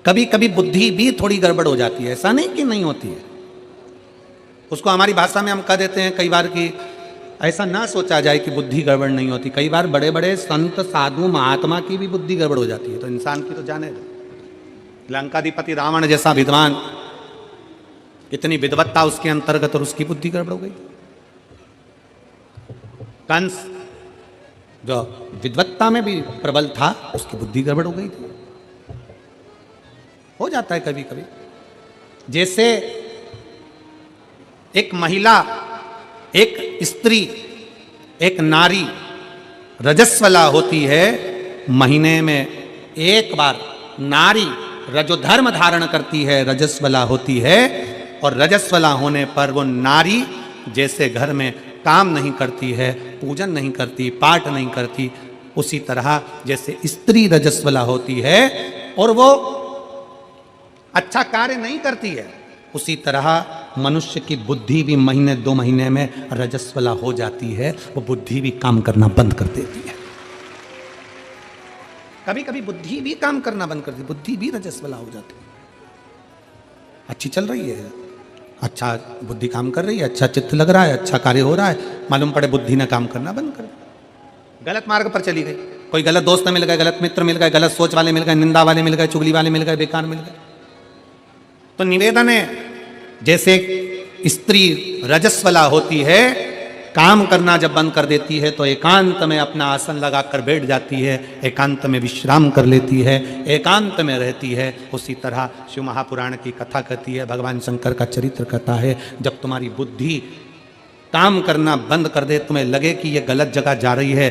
कभी कभी बुद्धि भी थोड़ी गड़बड़ हो जाती है, ऐसा नहीं कि नहीं होती है। उसको हमारी भाषा में हम कह देते हैं कई बार कि ऐसा ना सोचा जाए कि बुद्धि गड़बड़ नहीं होती। कई बार बड़े बड़े संत साधु महात्मा की भी बुद्धि गड़बड़ हो जाती है, तो इंसान की तो जाने दो। लंकाधिपति रावण जैसा विद्वान, इतनी विद्वत्ता उसके अंतर्गत, और उसकी बुद्धि गड़बड़ हो गई। कंस जो विद्वत्ता में भी प्रबल था, उसकी बुद्धि गड़बड़ हो गई थी। हो जाता है कभी कभी। जैसे एक महिला, एक स्त्री, एक नारी रजस्वला होती है, महीने में एक बार नारी रजोधर्म धारण करती है, रजस्वला होती है, और रजस्वला होने पर वो नारी जैसे घर में काम नहीं करती है, पूजन नहीं करती, पाठ नहीं करती, उसी तरह जैसे स्त्री रजस्वला होती है और वो अच्छा कार्य नहीं करती है, उसी तरह मनुष्य की बुद्धि भी महीने 2 महीने में रजस्वला हो जाती है। वो बुद्धि भी काम करना बंद कर देती है। कभी कभी बुद्धि भी काम करना बंद कर देती, बुद्धि भी रजस्वला हो जाती है। अच्छी चल रही है, अच्छा बुद्धि काम कर रही है, अच्छा चित्त लग रहा है, अच्छा कार्य हो रहा है, मालूम पड़े बुद्धि ने काम करना बंद कर दिया, गलत मार्ग पर चली गई। कोई गलत दोस्त मिल गए, गलत मित्र मिल गए, गलत सोच वाले मिल गए, निंदा वाले मिल गए, चुगली वाले मिल गए, बेकार मिल गए। तो निवेदन है, जैसे स्त्री रजस्वला होती है, काम करना जब बंद कर देती है तो एकांत में अपना आसन लगाकर बैठ जाती है, एकांत में विश्राम कर लेती है, एकांत में रहती है। उसी तरह शिव महापुराण की कथा कहती है, भगवान शंकर का चरित्र कहता है, जब तुम्हारी बुद्धि काम करना बंद कर दे, तुम्हें लगे कि ये गलत जगह जा रही है,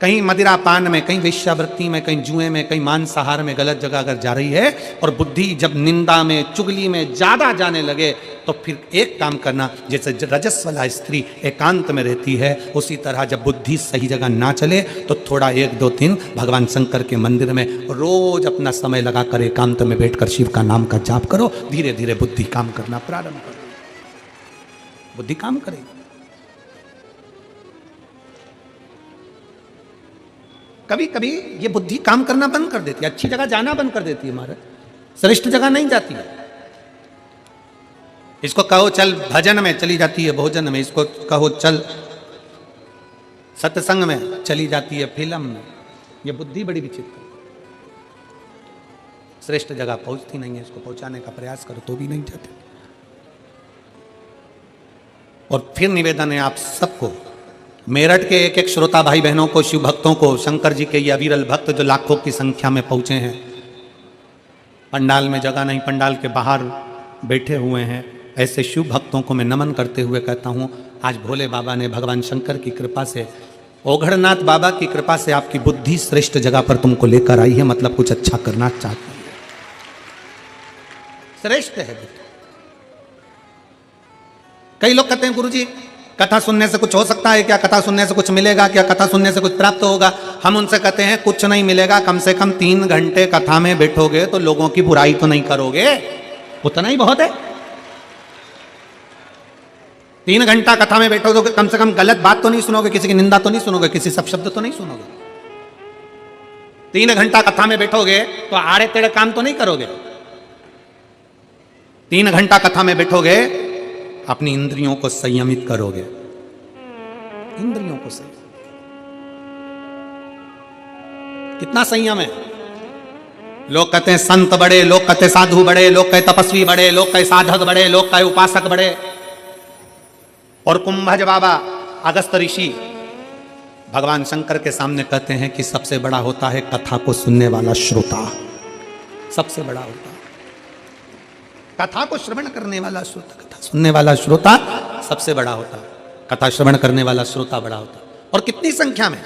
कहीं मदिरा पान में, कहीं वेश्यावृत्ति में, कहीं जुए में, कहीं मांसाहार में गलत जगह अगर जा रही है, और बुद्धि जब निंदा में, चुगली में ज्यादा जाने लगे, तो फिर एक काम करना, जैसे रजस्वला स्त्री एकांत में रहती है, उसी तरह जब बुद्धि सही जगह ना चले तो थोड़ा 1-2 दिन भगवान शंकर के मंदिर में रोज अपना समय लगाकर एकांत में बैठकर शिव का नाम का जाप करो। धीरे धीरे बुद्धि काम करना प्रारंभ करो, बुद्धि काम करेगी। कभी कभी ये बुद्धि काम करना बंद कर देती है, अच्छी जगह जाना बंद कर देती है, हमारे श्रेष्ठ जगह नहीं जाती है। इसको कहो चल भजन में, चली जाती है भोजन में, इसको कहो चल सत्संग में, चली जाती है फिल्म में। ये बुद्धि बड़ी विचित्र, श्रेष्ठ जगह पहुंचती नहीं है, इसको पहुंचाने का प्रयास करो तो भी नहीं जाते। और फिर निवेदन है आप सबको, मेरठ के एक एक श्रोता भाई बहनों को, शिव भक्तों को, शंकर जी के ये अविरल भक्त जो लाखों की संख्या में पहुंचे हैं, पंडाल में जगह नहीं, पंडाल के बाहर बैठे हुए हैं, ऐसे शिव भक्तों को मैं नमन करते हुए कहता हूं, आज भोले बाबा ने, भगवान शंकर की कृपा से, ओघड़नाथ बाबा की कृपा से आपकी बुद्धि श्रेष्ठ जगह पर तुमको लेकर आई है, मतलब कुछ अच्छा करना चाहती है, श्रेष्ठ है बुद्धि। कई लोग कहते हैं गुरुजी कथा सुनने से कुछ हो सकता है क्या, कथा सुनने से कुछ मिलेगा क्या, कथा सुनने से कुछ प्राप्त होगा। हम उनसे कहते हैं कुछ नहीं मिलेगा, कम से कम 3 घंटे कथा में बैठोगे तो लोगों की बुराई तो नहीं करोगे, उतना ही बहुत है। 3 घंटा कथा में बैठोगे तो कम से कम गलत बात तो नहीं सुनोगे, किसी की निंदा तो नहीं सुनोगे, किसी सब शब्द तो नहीं सुनोगे। 3 घंटा कथा में बैठोगे तो आड़े टेढ़े काम तो नहीं करोगे। 3 घंटा कथा में बैठोगे अपनी इंद्रियों को संयमित करोगे, इंद्रियों को संयम। कितना संयम है। लोग कहते हैं संत बड़े, लोग कहते साधु बड़े, लोग कहते तपस्वी बड़े, लोग कहते साधक बड़े, लोग कहते उपासक बड़े। और कुंभज बाबा अगस्त ऋषि भगवान शंकर के सामने कहते हैं कि सबसे बड़ा होता है कथा को सुनने वाला श्रोता, सबसे बड़ा होता है कथा को श्रवण करने वाला श्रोता, कथा सुनने वाला श्रोता सबसे बड़ा होता है, कथा श्रवण करने वाला श्रोता बड़ा होता है। और कितनी संख्या में,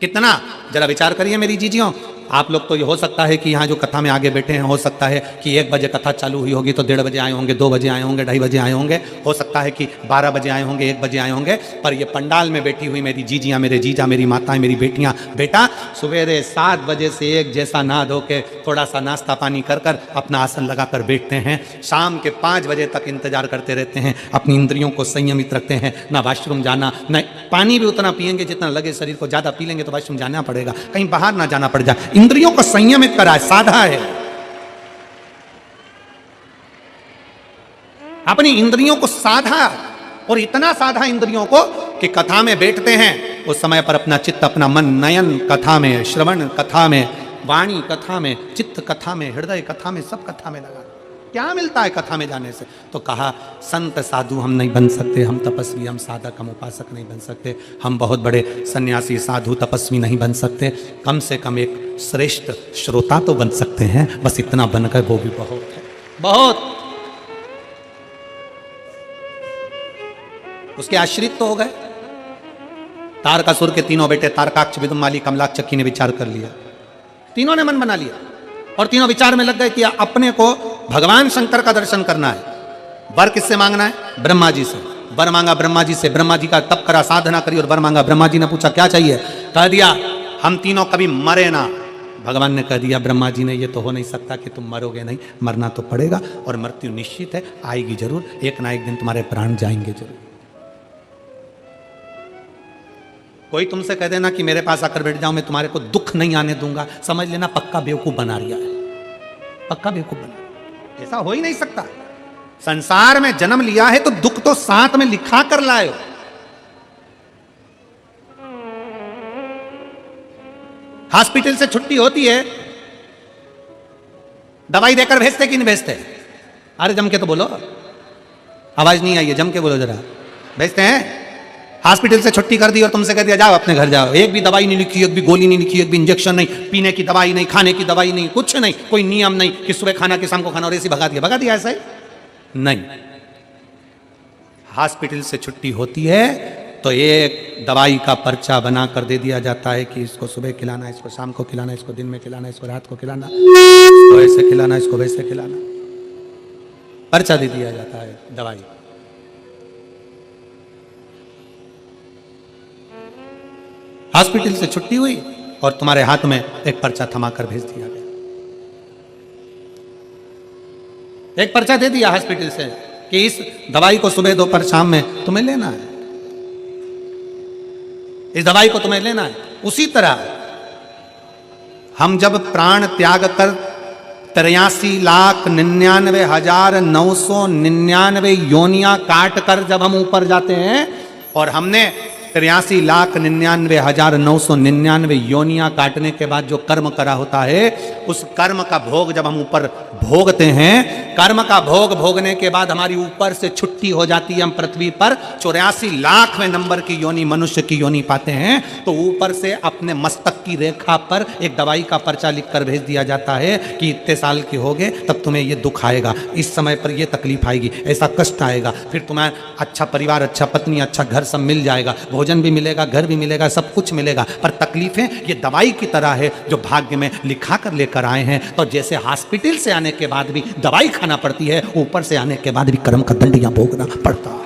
कितना, जरा विचार करिए मेरी जीजियों। आप लोग तो ये हो सकता है कि यहाँ जो कथा में आगे बैठे हैं, हो सकता है कि 1 बजे कथा चालू हुई होगी तो 1:30 बजे आए होंगे, 2 बजे आए होंगे, 2:30 बजे आए होंगे, हो सकता है कि 12 बजे आए होंगे, 1 बजे आए होंगे। पर ये पंडाल में बैठी हुई मेरी जीजियाँ, मेरे जीजा, मेरी माताएं, मेरी बेटियाँ, बेटा सवेरे 7 बजे से एक जैसा नहा धो के थोड़ा सा नाश्ता पानी कर कर अपना आसन लगा कर बैठते हैं, शाम के 5 बजे तक इंतजार करते रहते हैं, अपनी इंद्रियों को संयमित रखते हैं। ना वॉशरूम जाना, न पानी भी उतना पिएंगे जितना लगे शरीर को, ज़्यादा पी लेंगे तो वॉशरूम जाना पड़ेगा, कहीं बाहर ना जाना पड़ जाए। इंद्रियों को संयमित करा है, साधा है। अपनी इंद्रियों को साधा, और इतना साधा इंद्रियों को कि कथा में बैठते हैं उस समय पर अपना चित्त, अपना मन, नयन कथा में, श्रवण कथा में, वाणी कथा में, चित्त कथा में, हृदय कथा में, सब कथा में लगा। क्या मिलता है कथा में जाने से? तो कहा संत साधु हम नहीं बन सकते, हम तपस्वी, हम साधक, हम उपासक नहीं बन सकते, हम बहुत बड़े सन्यासी साधु तपस्वी नहीं बन सकते, कम से कम एक श्रेष्ठ श्रोता तो बन सकते हैं, बस इतना बनकर वो भी बहुत है, बहुत। उसके आश्रित तो हो गए। तारकासुर के 3 बेटे तारकाक्ष, विदुमाली, कमलाक्ष, चक्की ने विचार कर लिया, तीनों ने मन बना लिया और तीनों विचार में लग गए कि अपने को भगवान शंकर का दर्शन करना है। वर किससे मांगना है? ब्रह्मा जी से। वर मांगा ब्रह्मा जी से, ब्रह्मा जी का तप करा, साधना करी और वर मांगा। ब्रह्मा जी ने पूछा क्या चाहिए? कह दिया हम तीनों कभी मरे ना। भगवान ने कह दिया ब्रह्मा जी ने, ये तो हो नहीं सकता कि तुम मरोगे नहीं, मरना तो पड़ेगा और मृत्यु निश्चित है, आएगी जरूर, एक ना एक दिन तुम्हारे प्राण जाएंगे जरूर। कोई तुमसे कह देना कि मेरे पास आकर बैठ जाओ, मैं तुम्हारे को दुख नहीं आने दूंगा, समझ लेना पक्का बेवकूफ बना रहा है, पक्का बेवकूफ बना। ऐसा हो ही नहीं सकता। संसार में जन्म लिया है तो दुख तो साथ में लिखा कर लाए। हॉस्पिटल से छुट्टी होती है, दवाई देकर भेजते कि नहीं भेजते? अरे जम के तो बोलो, आवाज नहीं आई है, जम के बोलो जरा। भेजते हैं? हॉस्पिटल से छुट्टी कर दी और तुमसे कह दिया जाओ अपने घर जाओ, एक भी दवाई नहीं लिखी, एक भी गोली नहीं लिखी, एक भी इंजेक्शन नहीं, पीने की दवाई नहीं, खाने की दवाई नहीं, कुछ नहीं, कोई नियम नहीं कि सुबह खाना कि शाम को खाना, और ऐसे भगा दिया ऐसा ही नहीं। हॉस्पिटल से छुट्टी होती है तो एक दवाई का पर्चा बना कर दे दिया जाता है कि इसको सुबह खिलाना, इसको शाम को खिलाना, इसको दिन में खिलाना, इसको रात को खिलाना, इसको ऐसे खिलाना, इसको वैसे खिलाना, पर्चा दे दिया जाता है दवाई। हॉस्पिटल से छुट्टी हुई और तुम्हारे हाथ में एक पर्चा थमा कर भेज दिया गया। एक पर्चा दे दिया हॉस्पिटल से कि इस दवाई को सुबह दोपहर शाम में तुम्हें लेना है, इस दवाई को तुम्हें लेना है। उसी तरह हम जब प्राण त्याग कर 83,99,999 योनियां काट कर जब हम ऊपर जाते हैं, और हमने 83,99,999 योनियां काटने के बाद जो कर्म करा होता है, उस कर्म का भोग जब हम ऊपर भोगते हैं, कर्म का भोग भोगने के बाद हमारी ऊपर से छुट्टी हो जाती है, हम पृथ्वी पर 84,00,000वें नंबर की योनि, मनुष्य की योनि पाते हैं। तो ऊपर से अपने मस्तक की रेखा पर एक दवाई का पर्चा लिखकर भेज दिया जाता है कि इतने साल के होगे तब तुम्हें ये दुख आएगा, इस समय पर ये तकलीफ आएगी, ऐसा कष्ट आएगा, फिर तुम्हें अच्छा परिवार, अच्छा पत्नी, अच्छा घर सब मिल जाएगा, भोजन भी मिलेगा, घर भी मिलेगा, सब कुछ मिलेगा। पर तकलीफें ये दवाई की तरह है जो भाग्य में लिखा कर लेकर आए हैं। तो जैसे हॉस्पिटल से आने के बाद भी दवाई खाना पड़ती है, ऊपर से आने के बाद भी कर्म का दंड यहाँ भोगना पड़ता है।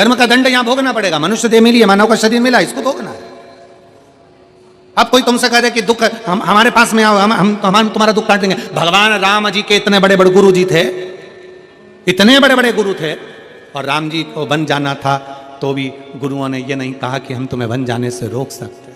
कर्म का दंड यहां भोगना पड़ेगा। मनुष्य देह मिली है, मानव का शरीर मिला, इसको भोगना है। अब कोई तुमसे कह दे कि दुख हमारे पास में आओ, हम तुम्हारा दुख काट देंगे। भगवान राम जी के इतने बड़े बड़े गुरु जी थे, इतने बड़े बड़े गुरु थे, और राम जी को वन जाना था तो भी गुरुओं ने ये नहीं कहा कि हम तुम्हें वन जाने से रोक सकते।